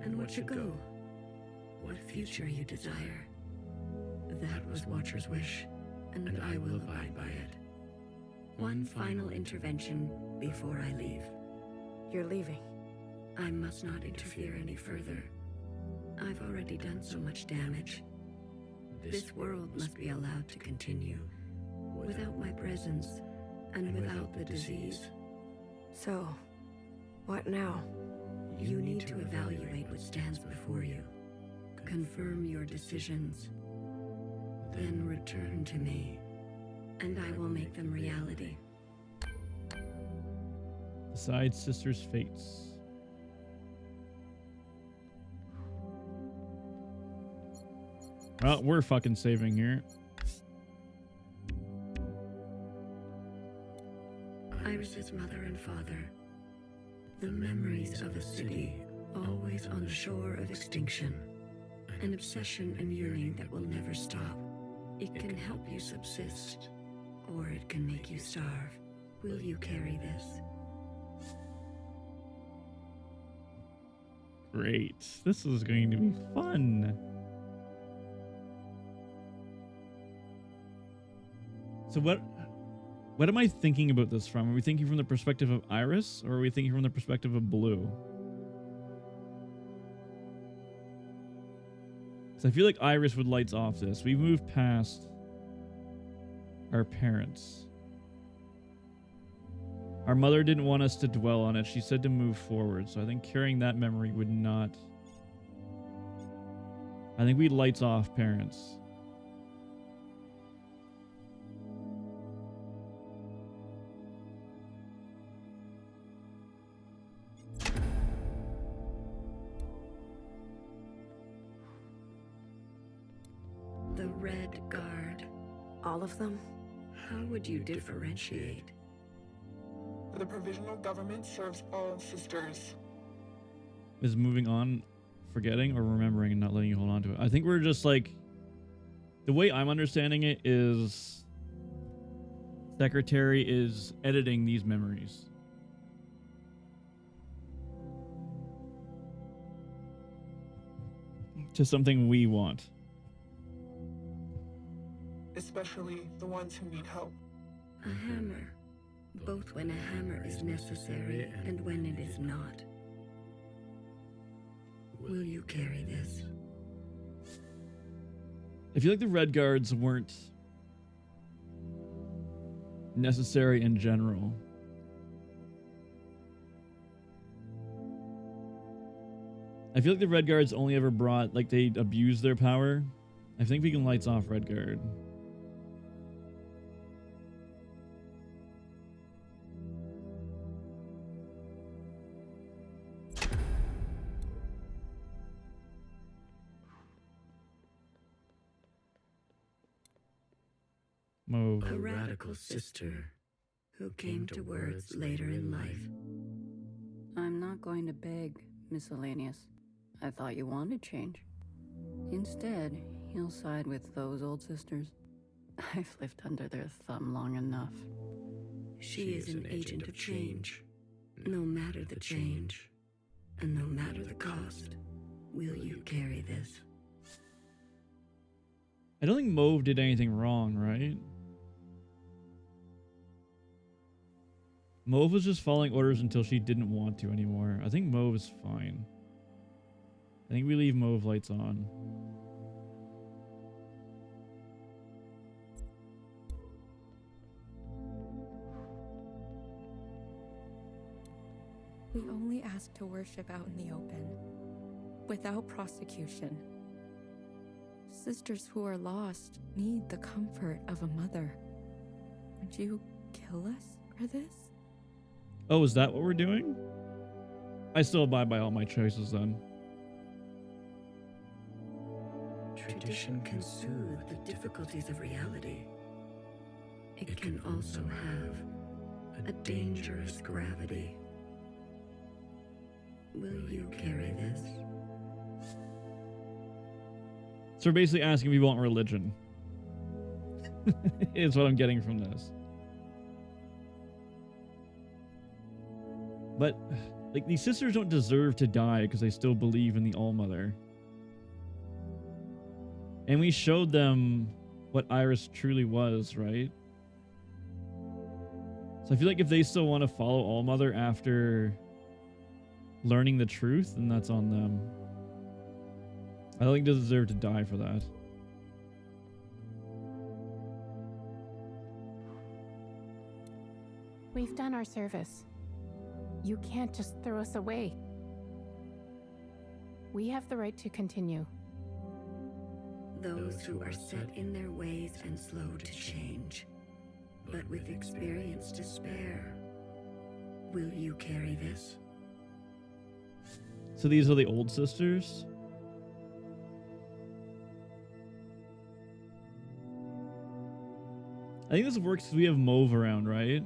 and what should go? What future you desire. That was Watcher's wish, and I will abide by it. One final intervention before I leave. You're leaving. I must not interfere any further. I've already done so much damage. This world must be allowed to continue, without my presence, and without the disease. So, what now? You need to evaluate what stands before you. Confirm your decisions. Then return to me, and I will make them reality. Decide sisters' fates. Well, we're fucking saving here. Iris's mother and father. The memories of a city, always on the shore of extinction. An obsession and yearning that will never stop. It can help you subsist, or it can make you starve. Will you carry this? Great. This is going to be fun. So what am I thinking about this from? Are we thinking from the perspective of Iris, or are we thinking from the perspective of Blue? Because I feel like Iris would lights off this. We've moved past our parents. Our mother didn't want us to dwell on it. She said to move forward. So I think carrying that memory would not... I think we lights off parents. The Red Guard. All of them? How would you differentiate? The provisional government serves all sisters. Is moving on forgetting or remembering and not letting you hold on to it? I think we're just like... The way I'm understanding it is... Secretary is editing these memories. To something we want. Especially the ones who need help. A hammer. Both when a hammer is necessary and when it is not. Will you carry this? I feel like the Red Guards weren't necessary in general. I feel like the Red Guards only ever brought, like, they abused their power. I think we can lights off Red Guard. Move. A radical sister who came to words later in life. I'm not going to beg, Miscellaneous. I thought you wanted change. Instead, you'll side with those old sisters. I've lived under their thumb long enough. She is an agent of change. No matter the change, and no matter the cost, will you carry this? I don't think Mauve did anything wrong, right? Mauve was just following orders until she didn't want to anymore. I think Mauve is fine. I think we leave Mauve lights on. We only ask to worship out in the open, without prosecution. Sisters who are lost need the comfort of a mother. Would you kill us for this? Oh, is that what we're doing? I still abide by all my choices then. Tradition can soothe the difficulties of reality. It can also have a dangerous gravity. Will you carry this? So we're basically asking if we want religion. Is what I'm getting from this. But, like, these sisters don't deserve to die because they still believe in the All-Mother. And we showed them what Iris truly was, right? So I feel like if they still want to follow All-Mother after learning the truth, then that's on them. I don't think they deserve to die for that. We've done our service. You can't just throw us away. We have the right to continue. Those who are set in their ways and slow to change, but with experience to spare. Will you carry this? So these are the old sisters? I think this works because we have Mauve around, right?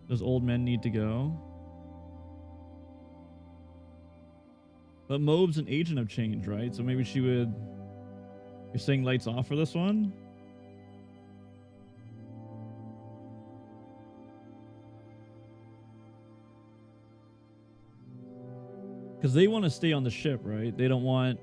Those old men need to go. But Mauve's an agent of change, right? So maybe she would... You're saying lights off for this one? Because they want to stay on the ship, right? They don't want...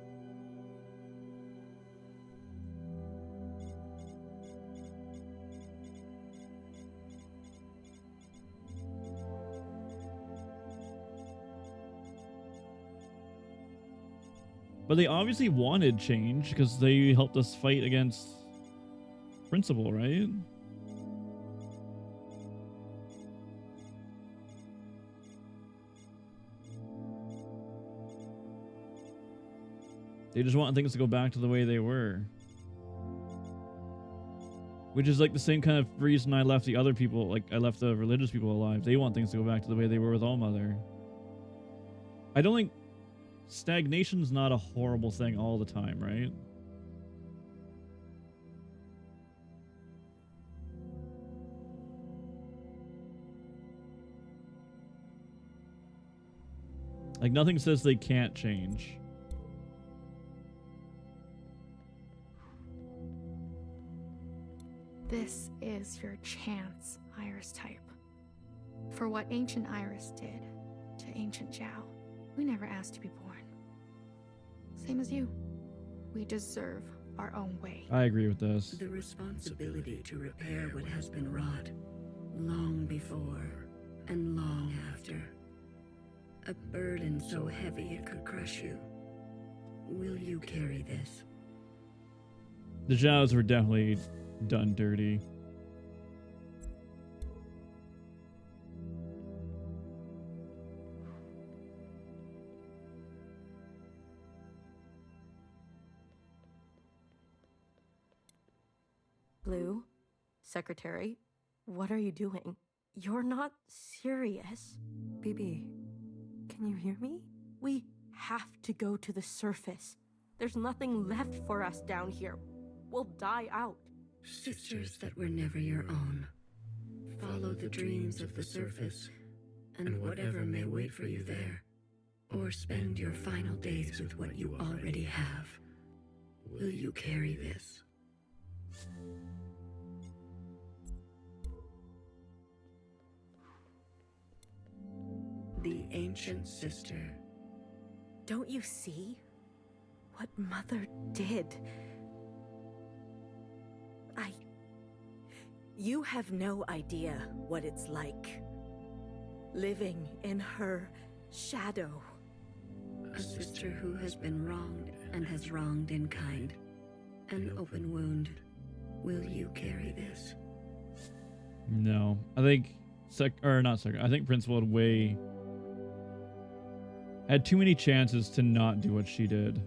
But they obviously wanted change because they helped us fight against Principal, right? They just want things to go back to the way they were. Which is like the same kind of reason I left the other people, like I left the religious people alive. They want things to go back to the way they were with Allmother. I don't think stagnation's not a horrible thing all the time, right? Like nothing says they can't change. This is your chance, Iris type. For what ancient Iris did to ancient Zhao, we never asked to be born. Same as you. We deserve our own way. I agree with this. The responsibility to repair what has been wrought, long before and long after. A burden so heavy it could crush you. Will you carry this? The Zhaos were definitely done dirty. Blue, Secretary, what are you doing? You're not serious. BB, can you hear me? We have to go to the surface. There's nothing left for us down here. We'll die out. Sisters that were never your own. Follow the dreams of the surface, and whatever may wait for you there. Or spend your final days with what you already have. Will you carry this? The ancient sister. Don't you see what Mother did? You have no idea what it's like. Living in her shadow. A sister who has been wronged and has wronged in kind. An open wound. Will you carry this? No. I think I think Principal had too many chances to not do what she did.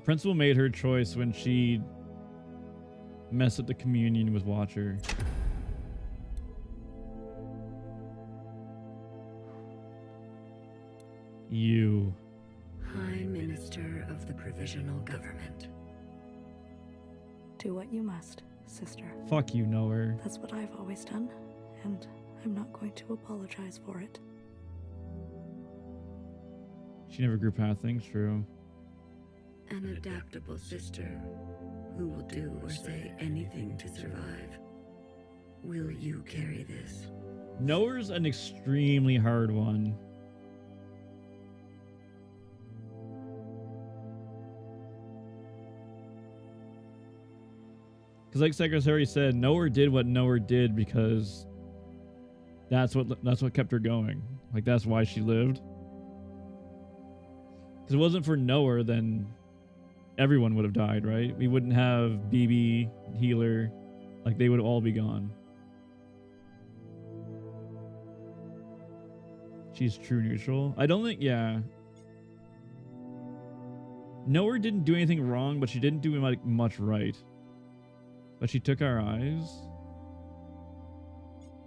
Principal made her choice when she messed up the communion with Watcher. You. High Minister of the Provisional Government. Do what you must, sister. Fuck you, knower. That's what I've always done, and I'm not going to apologize for it. She never grew past things, true. An adaptable sister who will do or say anything to survive. Will you carry this? Knower's an extremely hard one. Because like Secretary said, Knower did what Knower did because that's what kept her going. Like that's why she lived. Because if it wasn't for Knower, then everyone would have died, right? We wouldn't have BB, Healer, like they would all be gone. She's true neutral. I don't think, yeah. Knower didn't do anything wrong, but she didn't do like much right. But she took our eyes.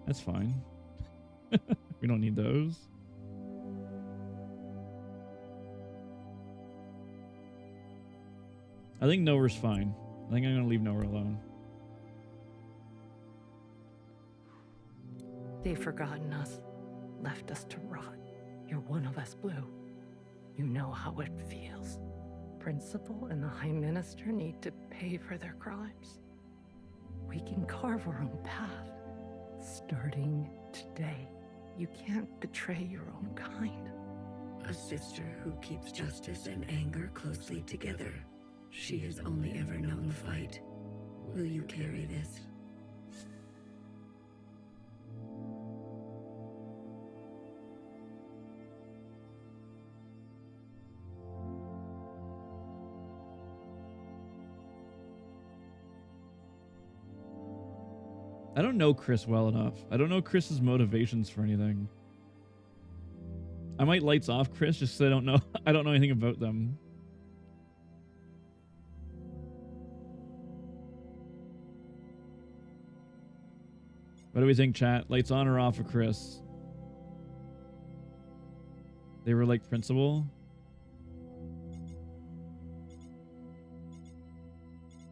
That's fine. We don't need those. I think Knower's fine. I think I'm going to leave Knower alone. They've forgotten us, left us to rot. You're one of us, Blue. You know how it feels. Principal and the High Minister need to pay for their crimes. We can carve our own path, starting today. You can't betray your own kind. A sister who keeps justice and anger closely together. She has only ever known the fight. Will you carry this? I don't know Chris well enough. I don't know Chris's motivations for anything. I might lights off Chris just so I don't know. I don't know anything about them. What do we think, chat? Lights on or off for Chris? They were like principal.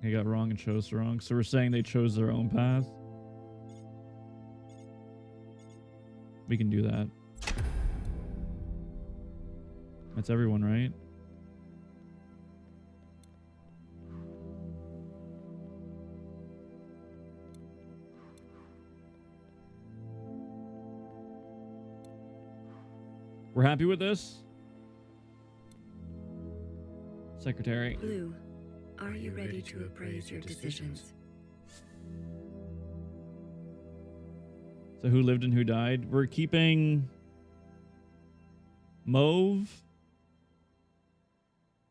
They got wrong and chose wrong. So we're saying they chose their own path. We can do that. That's everyone, right? We're happy with this? Secretary. Blue, are you ready to appraise your decisions? So who lived and who died? We're keeping Mauve.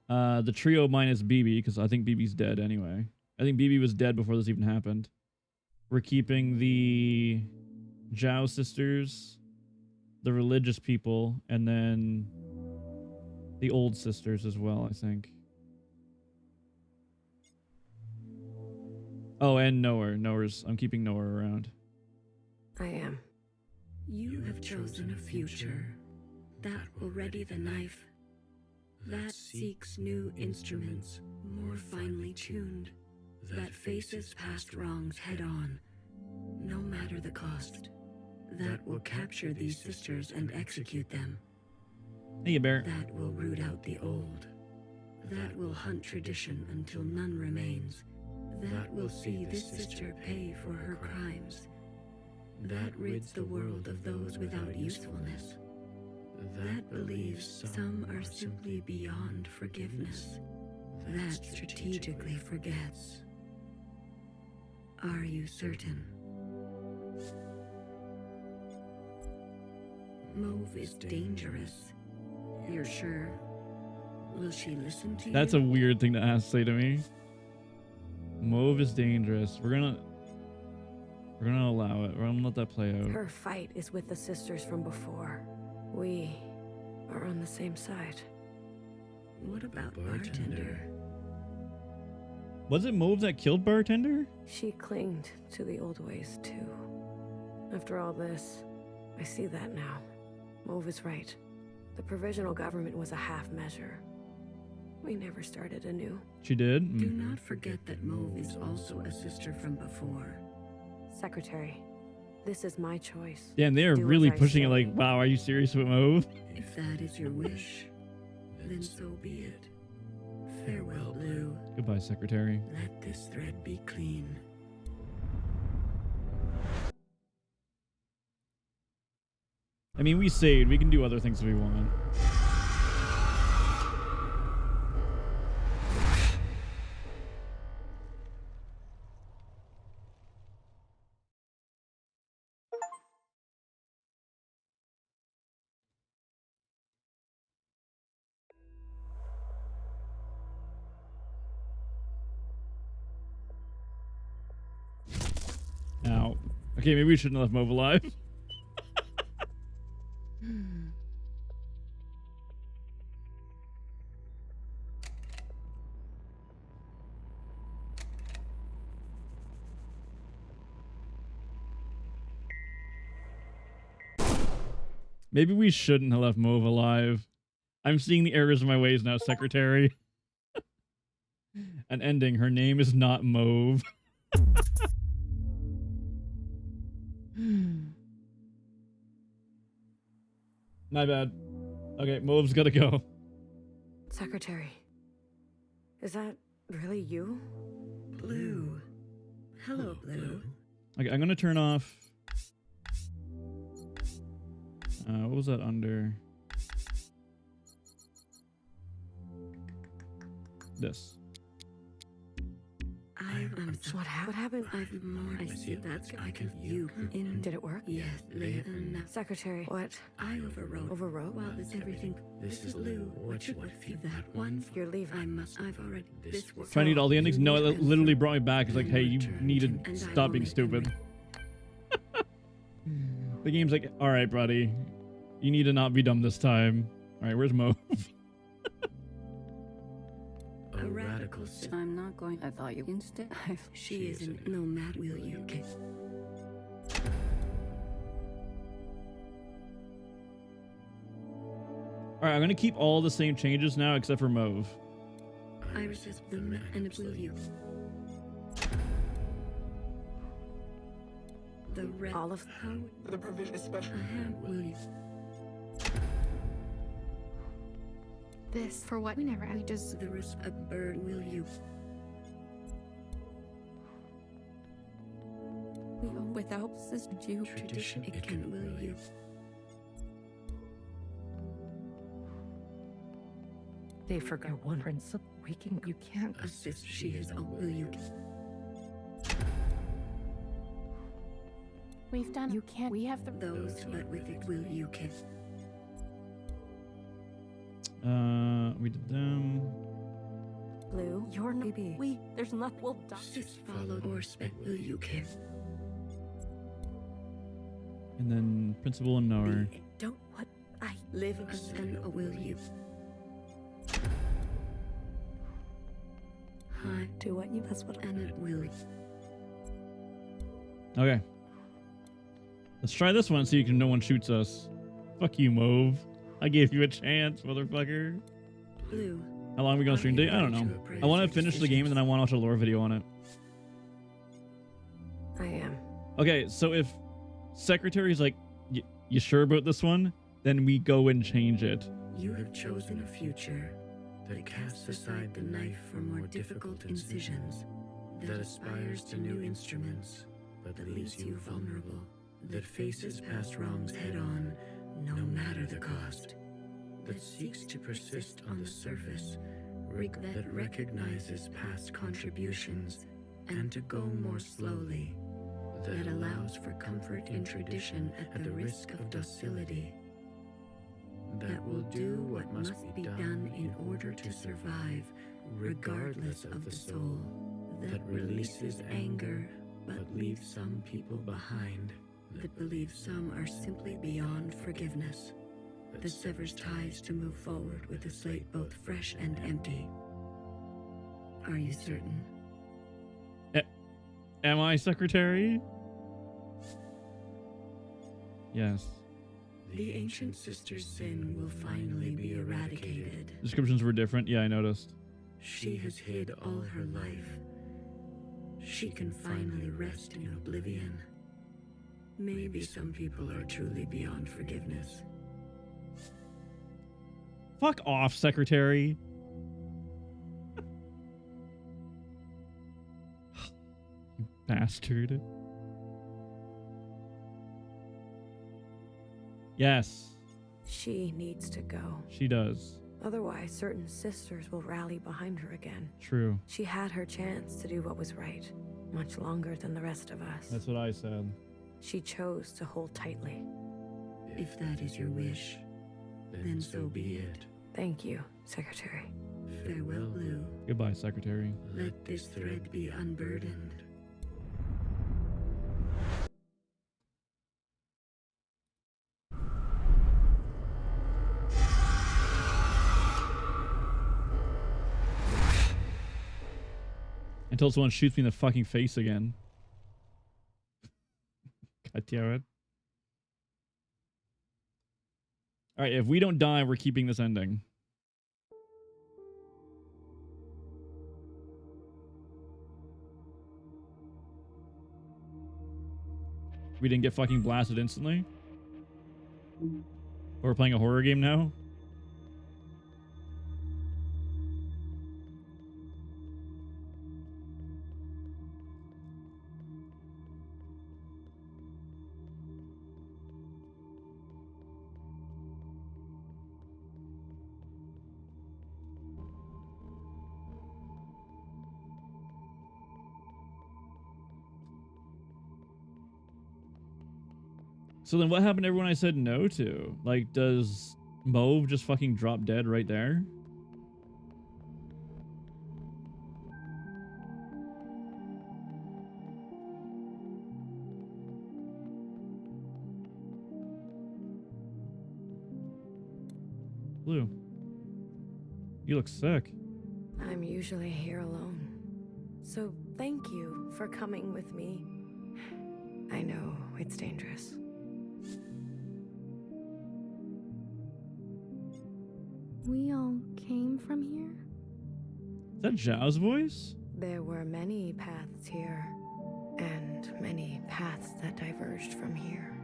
The trio minus BB, because I think BB's dead anyway. I think BB was dead before this even happened. We're keeping the Zhao sisters, the religious people, and then the old sisters as well, I think. Oh, and Noah. I'm keeping Noah around. I am. You have chosen a future that will ready the knife, that seeks new instruments, more finely tuned, that faces past wrongs head on, no matter the cost, that will capture these sisters and execute them. Hey, Bear. That will root out the old, that will hunt tradition until none remains, that will see this sister pay for her crimes, that rids the world of those without usefulness, that believes some are simply beyond forgiveness, that strategically forgets. Are you certain? Mauve is dangerous. You're sure? Will she listen to you? That's a weird thing to say to me. Mauve is dangerous. We're gonna allow it. We're gonna let that play out. Her fight is with the sisters from before. We are on the same side. What about Bartender? Was it Mauve that killed Bartender? She clinged to the old ways too. After all this, I see that now. Mauve is right. The provisional government was a half measure. We never started anew. She did? Do not forget that Mauve is also a sister from before. Secretary, this is my choice. Damn, they are Do really as I pushing it say. like, wow, are you serious with Mauve? If that is your wish, then so be it. Farewell, Blue. Goodbye, Secretary. Let this thread be clean. I mean, we saved. We can do other things if we want. Now, okay, maybe we shouldn't have left Mauve alive. Maybe we shouldn't have left Mauve alive. I'm seeing the errors of my ways now, Secretary. An ending. Her name is not Mauve. My bad. Okay, Mauve's gotta go. Secretary, is that really you? Blue. Hello, Blue. Okay, I'm gonna turn off. What was that under? This. I'm sorry. What happened? I've more. I see that's I can you in. Did it work? Yes, Leon. Secretary, what? I overrode. Overrode? Well, this everything. This is Blue. What should be that one? You're leaving. I must. I've already. This works. Do I need all the endings? No, it literally brought me back. It's like, hey, you need to stop being stupid. The game's like, all right, buddy, you need to not be dumb this time. All right, where's Mo? A radical. I'm not going. I thought you instead. She isn't. No matter will you get. All right, I'm gonna keep all the same changes now except for Mauve. I resist them and will you. The red. All of how The provision especially. will you. This for what we never. We just. There is a bird. Will you? We are without sister Jew tradition. It can. Will you? They forgot one principle. We can. You can't Assist. She is. Oh, will you? We've done. You can't. We have the. Those but with it. Will you kiss? We did them. Blue, you're no baby. We. There's nothing. We'll die. Just follow or spec. Will you kiss? And then Principal and Knower. Don't what I live us and will you? Hi. Do what you. That's what. And it will. Okay. Let's try this one so you can no one shoots us. Fuck you, Mauve. I gave you a chance, motherfucker. Blue. How long are we gonna stream today? I don't know. I want to finish the game and then I want to watch a lore video on it. I am. Okay, so if Secretary's like, you sure about this one? Then we go and change it. You have chosen a future that casts aside the knife for more difficult incisions, that aspires to new instruments, but that leaves you vulnerable, that faces past wrongs head on, no matter the cost, that seeks to persist on the surface, that recognizes past contributions, and to go more slowly, that allows for comfort in tradition at the risk of docility, that will do what must be done in order to survive, regardless of the soul, that releases anger, but leaves some people behind, that believes some are simply beyond forgiveness, that severs ties to move forward with a slate both fresh and empty. Are you certain? Am I Secretary? Yes. The ancient sister's sin will finally be eradicated. Descriptions were different. Yeah, I noticed. She has hid all her life. She can finally rest in oblivion. Maybe some people are truly beyond forgiveness. Fuck off, Secretary. You bastard. Yes. She needs to go. She does. Otherwise, certain sisters will rally behind her again. True. She had her chance to do what was right, much longer than the rest of us. That's what I said. She chose to hold tightly. If that is your wish, then so be it. Thank you, Secretary. Farewell, Blue. Goodbye, Secretary. Let this thread be unburdened. Until someone shoots me in the fucking face again. God damn it. Alright, if we don't die, we're keeping this ending. We didn't get fucking blasted instantly? We're playing a horror game now? So then what happened to everyone I said no to? Like, does Mauve just fucking drop dead right there? blue. You look sick. I'm usually here alone. So thank you for coming with me. I know it's dangerous. We all came from here? Is that Zhao's voice? There were many paths here, and many paths that diverged from here.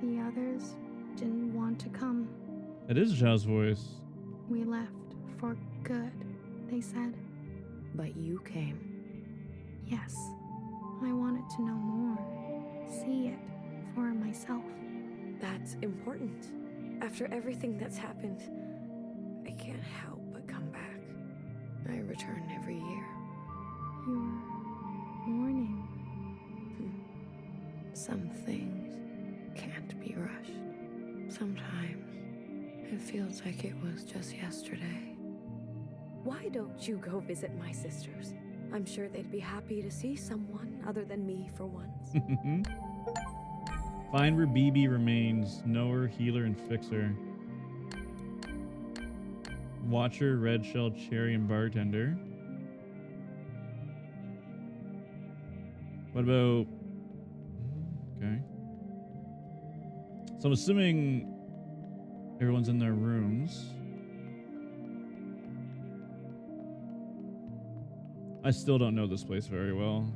The others didn't want to come. It is Zhao's voice. We left for good, they said. But you came. Yes, I wanted to know more, see it for myself. That's important. After everything that's happened, I can't help but come back. I return every year. You're mourning. Some things can't be rushed. Sometimes it feels like it was just yesterday. Why don't you go visit my sisters? I'm sure they'd be happy to see someone other than me for once. Find where BB remains. Knower, healer, and fixer. Watcher, red shell, cherry, and bartender. What about... Okay. So I'm assuming everyone's in their rooms. I still don't know this place very well.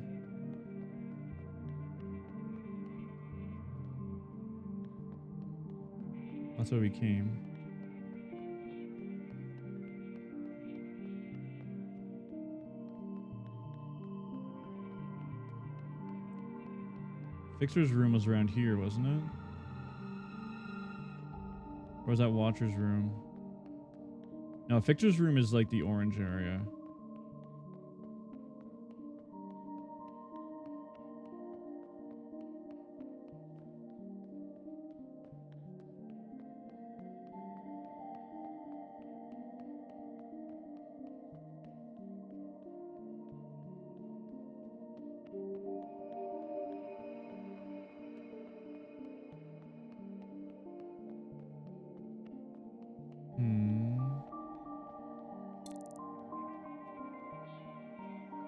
That's where we came. Fixer's room was around here, wasn't it? Or was that Watcher's room? No, Fixer's room is like the orange area.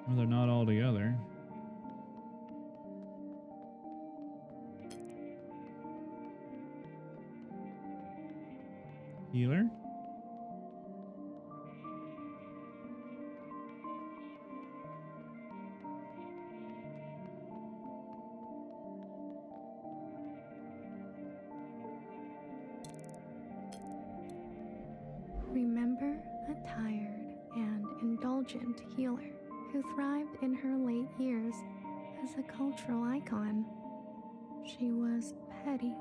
Well, they're not all together. Healer? Remember a tired and indulgent healer who thrived in her late years as a cultural icon. She was petty.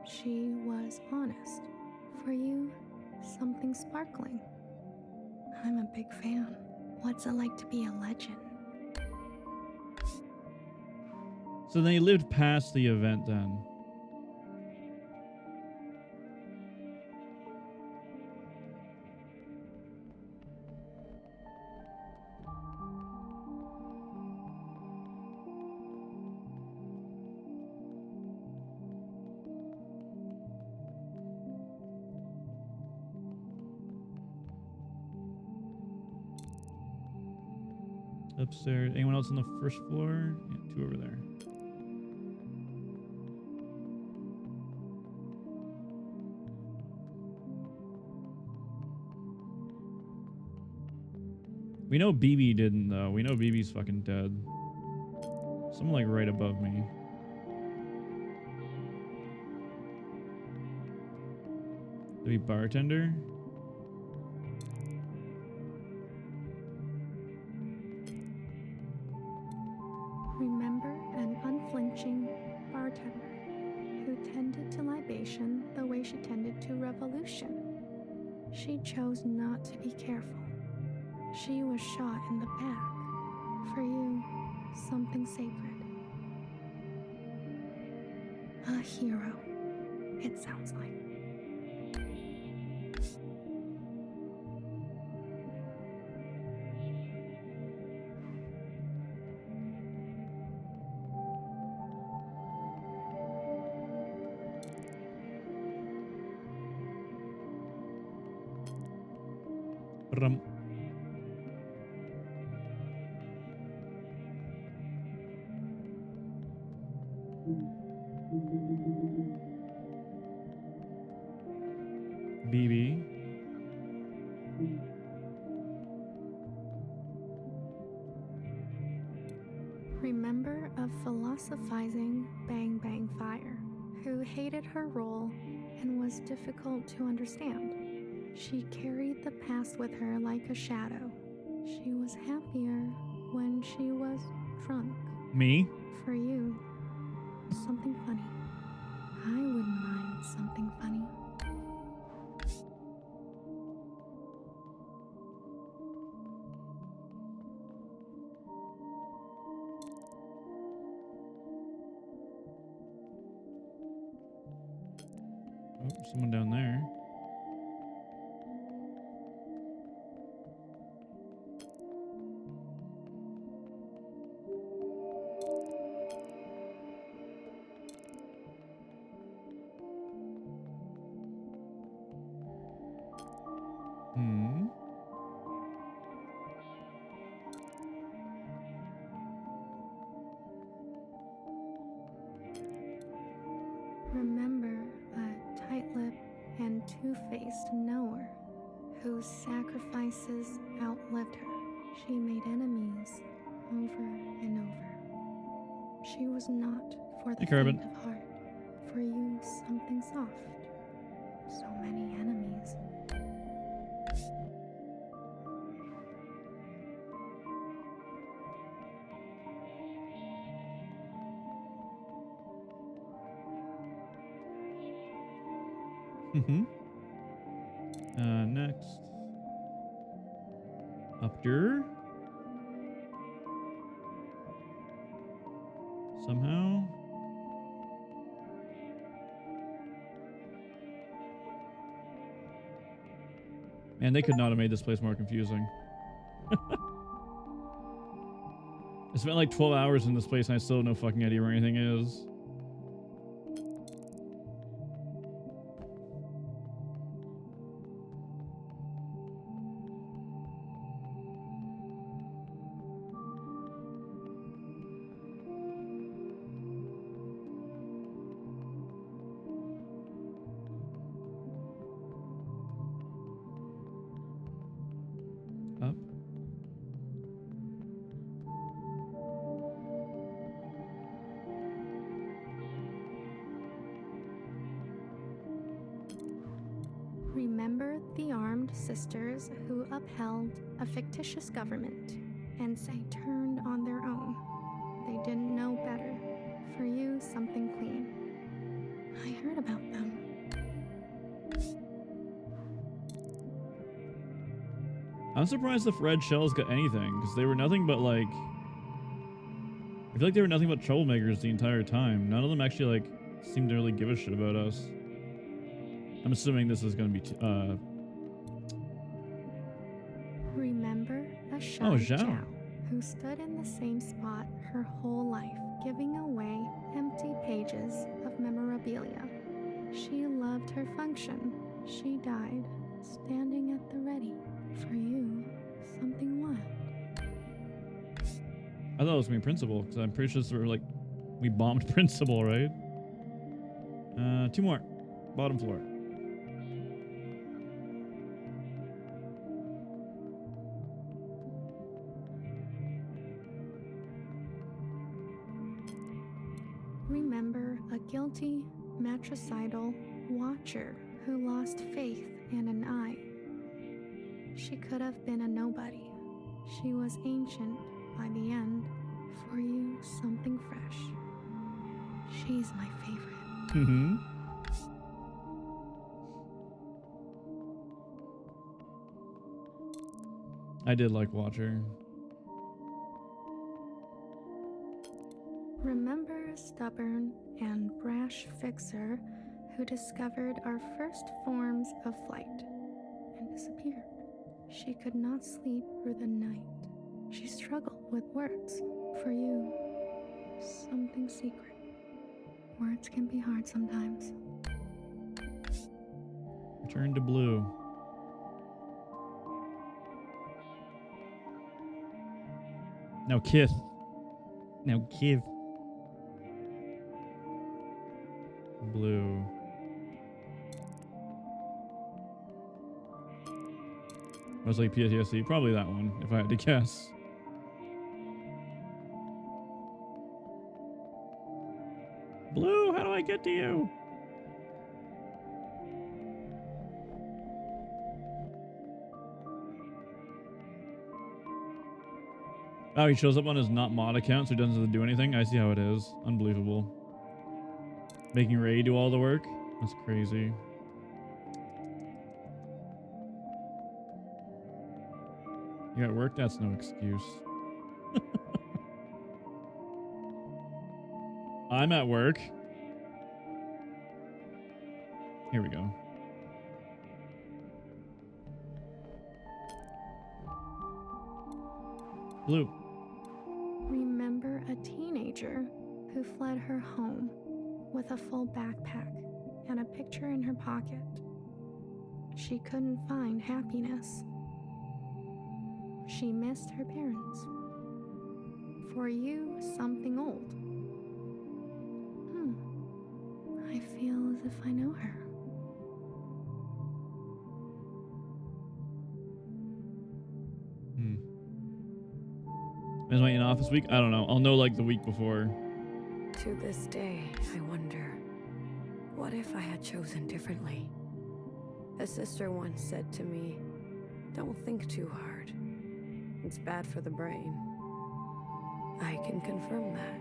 She was honest. For you, something sparkling. I'm a big fan. What's it like to be a legend? So they lived past the event then. Upstairs. Anyone else on the first floor? Yeah, two over there. We know BB didn't though. We know BB's fucking dead. Someone like right above me. Maybe bartender? Remember an unflinching bartender who tended to libation the way she tended to revolution. She chose not to be careful. She was shot in the back. For you, something sacred. A hero, it sounds like. Brum. BB. Remember a philosophizing Bang Bang Fire who hated her role and was difficult to understand. She carried the past with her like a shadow. She was happier when she was drunk. Me? For you, something funny. I wouldn't mind something funny. Oh, someone down there. Remember a tight-lipped and two-faced knower whose sacrifices outlived her. She made enemies over and over. She was not for the faint of heart. For you, something soft. So many enemies. Next. Up there. Somehow. Man, they could not have made this place more confusing. I spent like 12 hours in this place and I still have no fucking idea where anything is. Up. Remember the armed sisters who upheld a fictitious government and say turned on their own. They didn't know better. For you, something clean. I heard about them. I'm surprised if red shells got anything, because they were nothing but like... I feel like they were nothing but troublemakers the entire time. None of them actually like seemed to really give a shit about us. I'm assuming this is going to be... Remember a shy Zhao who stood in the same spot her whole life, giving away empty pages of memorabilia. She loved her function. She died, standing at the ready. For you, something what? I thought it was going to be Principal, because I'm pretty sure sort of like we bombed Principal, right? Two more. Bottom floor. Remember a guilty, matricidal watcher who lost faith in an eye. She could have been a nobody. She was ancient by the end. For you, something fresh. She's my favorite. Mm-hmm. I did like Watcher. Remember a stubborn and brash fixer who discovered our first forms of flight and disappeared. She could not sleep through the night. She struggled with words. For you, something secret. Words can be hard sometimes. Return to blue. Now kiss. Now kiss. Blue. I was like PTSD. Probably that one, if I had to guess. Blue, how do I get to you? Oh, he shows up on his not mod account, so he doesn't have to do anything. I see how it is. Unbelievable. Making Ray do all the work? That's crazy. You're at work? That's no excuse. I'm at work. Here we go. Blue. Remember a teenager who fled her home with a full backpack and a picture in her pocket. She couldn't find happiness. She missed her parents. For you, something old. I feel as if I know her. Is my in office week? I don't know. I'll know like the week before. To this day, I wonder, what if I had chosen differently? A sister once said to me, don't think too hard. It's bad for the brain. I can confirm that.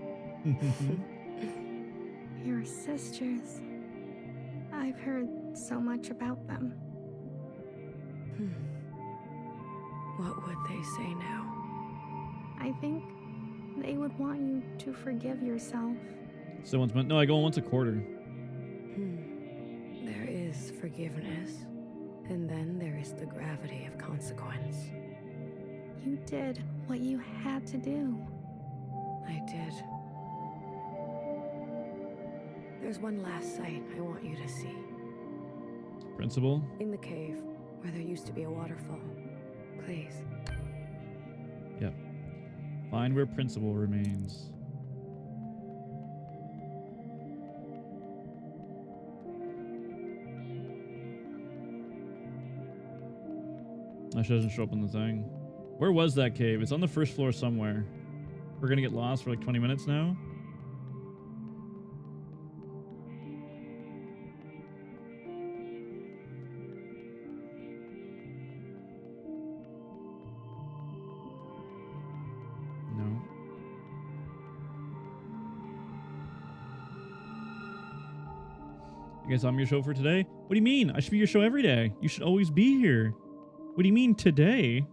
Your sisters. I've heard so much about them. What would they say now? I think they would want you to forgive yourself. So once, no, I go once a quarter. There is forgiveness, and then there is the gravity of consequence. You did what you had to do. I did. There's one last sight I want you to see. Principal? In the cave, where there used to be a waterfall. Please. Yep. Find where principal remains. That doesn't show up on the thing. Where was that cave? It's on the first floor somewhere. We're gonna get lost for like 20 minutes now. No. I guess I'm your show for today? What do you mean? I should be your show every day. You should always be here. What do you mean today?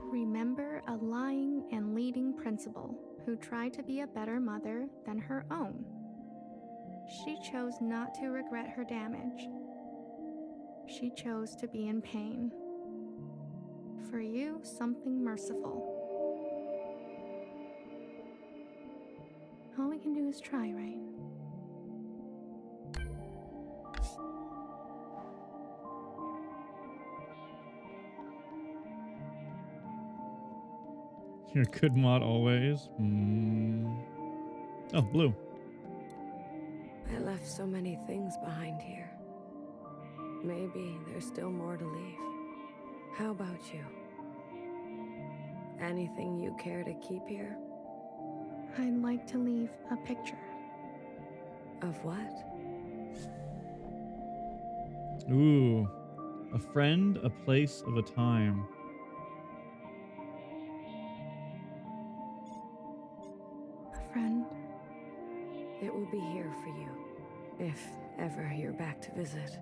Remember a lying and leading principal who tried to be a better mother than her own. She chose not to regret her damage. She chose to be in pain. For you, something merciful. All we can do is try, right? You're a good mod always. Oh, blue. I left so many things behind here. Maybe there's still more to leave. How about you? Anything you care to keep here? I'd like to leave a picture. Of what? Ooh. A friend, a place, of a time. A friend. It will be here for you, if ever you're back to visit.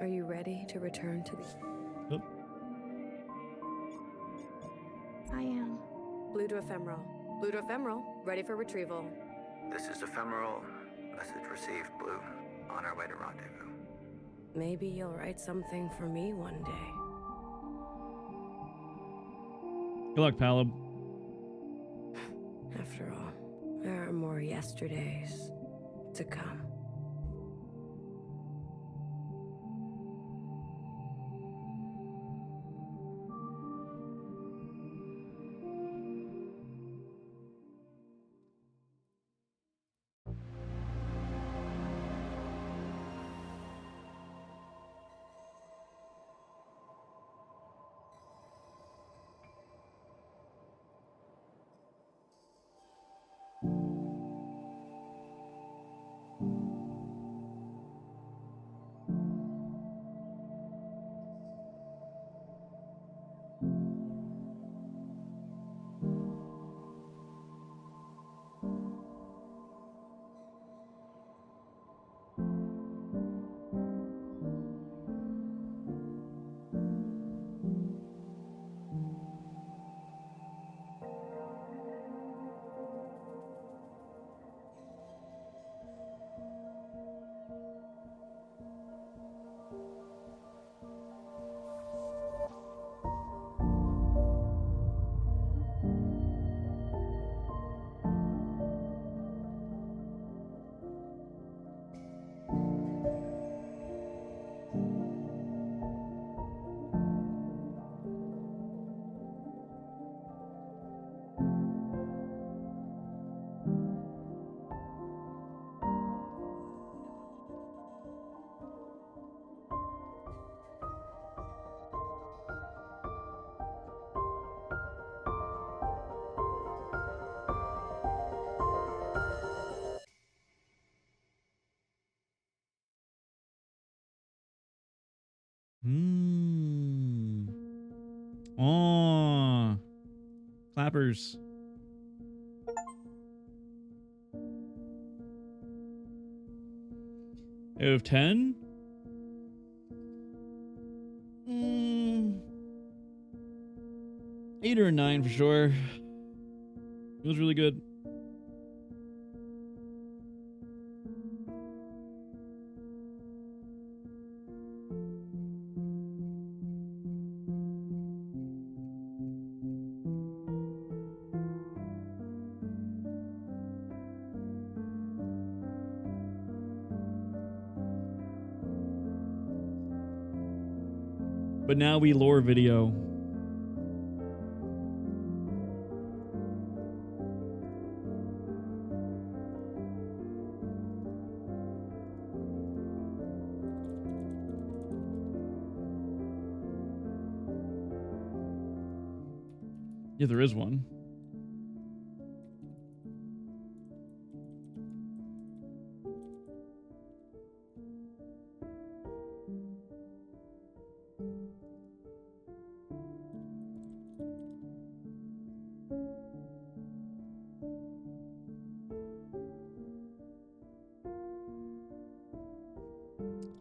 Are you ready to return to the... Oh. I am. Blue to ephemeral. Blue to ephemeral. Ready for retrieval. This is ephemeral. Message received, Blue. On our way to rendezvous. Maybe you'll write something for me one day. Good luck, Palab. After all, there are more yesterdays to come. Oh, clappers. Out of 10? 8 or a 9 for sure. It was really good. But now we lore video. Yeah, there is one.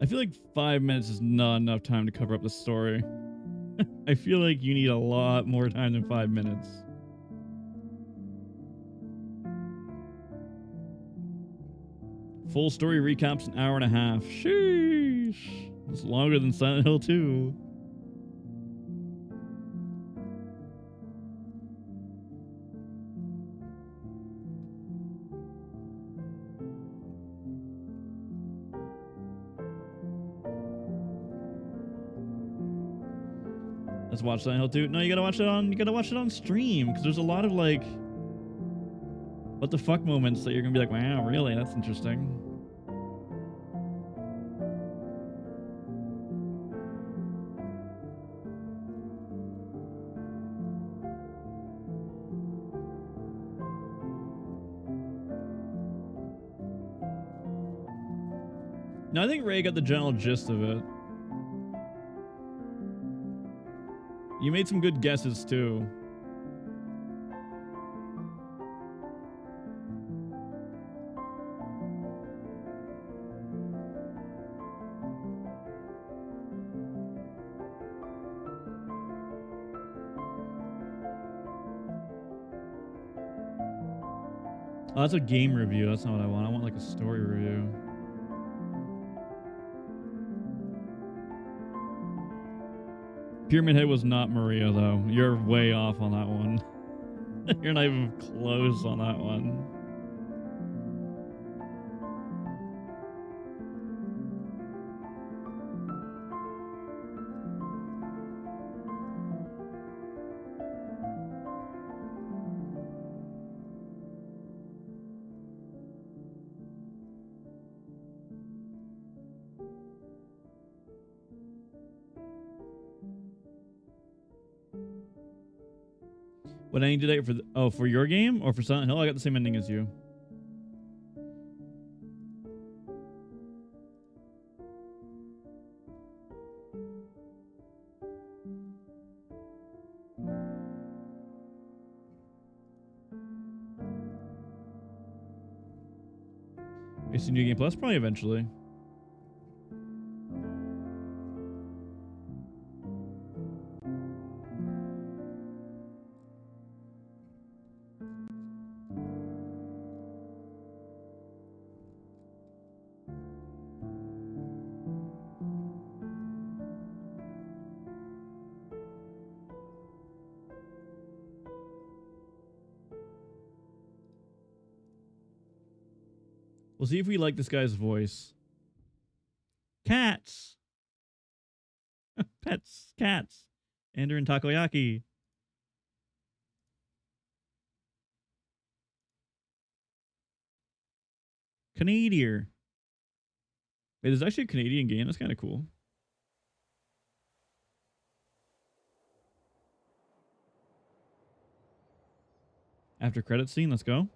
I feel like 5 minutes is not enough time to cover up the story. I feel like you need a lot more time than 5 minutes. Full story recaps an hour and a half. Sheesh. It's longer than Silent Hill 2. Let's watch Silent Hill 2. No, you gotta watch it on stream, because there's a lot of like what the fuck moments that you're gonna be like, wow, really? That's interesting. No, I think Ray got the general gist of it. You made some good guesses too. Oh, that's a game review. That's not what I want. I want like a story review. Pyramid Head was not Maria, though. You're way off on that one. You're not even close on that one. What ending did I get for for your game or for Silent Hill? I got the same ending as you. Is New Game Plus? Probably eventually. We'll see if we like this guy's voice. Cats. Pets. Cats. Ender and Takoyaki. Canadian. Wait, there's actually a Canadian game. That's kind of cool. After credit scene, let's go.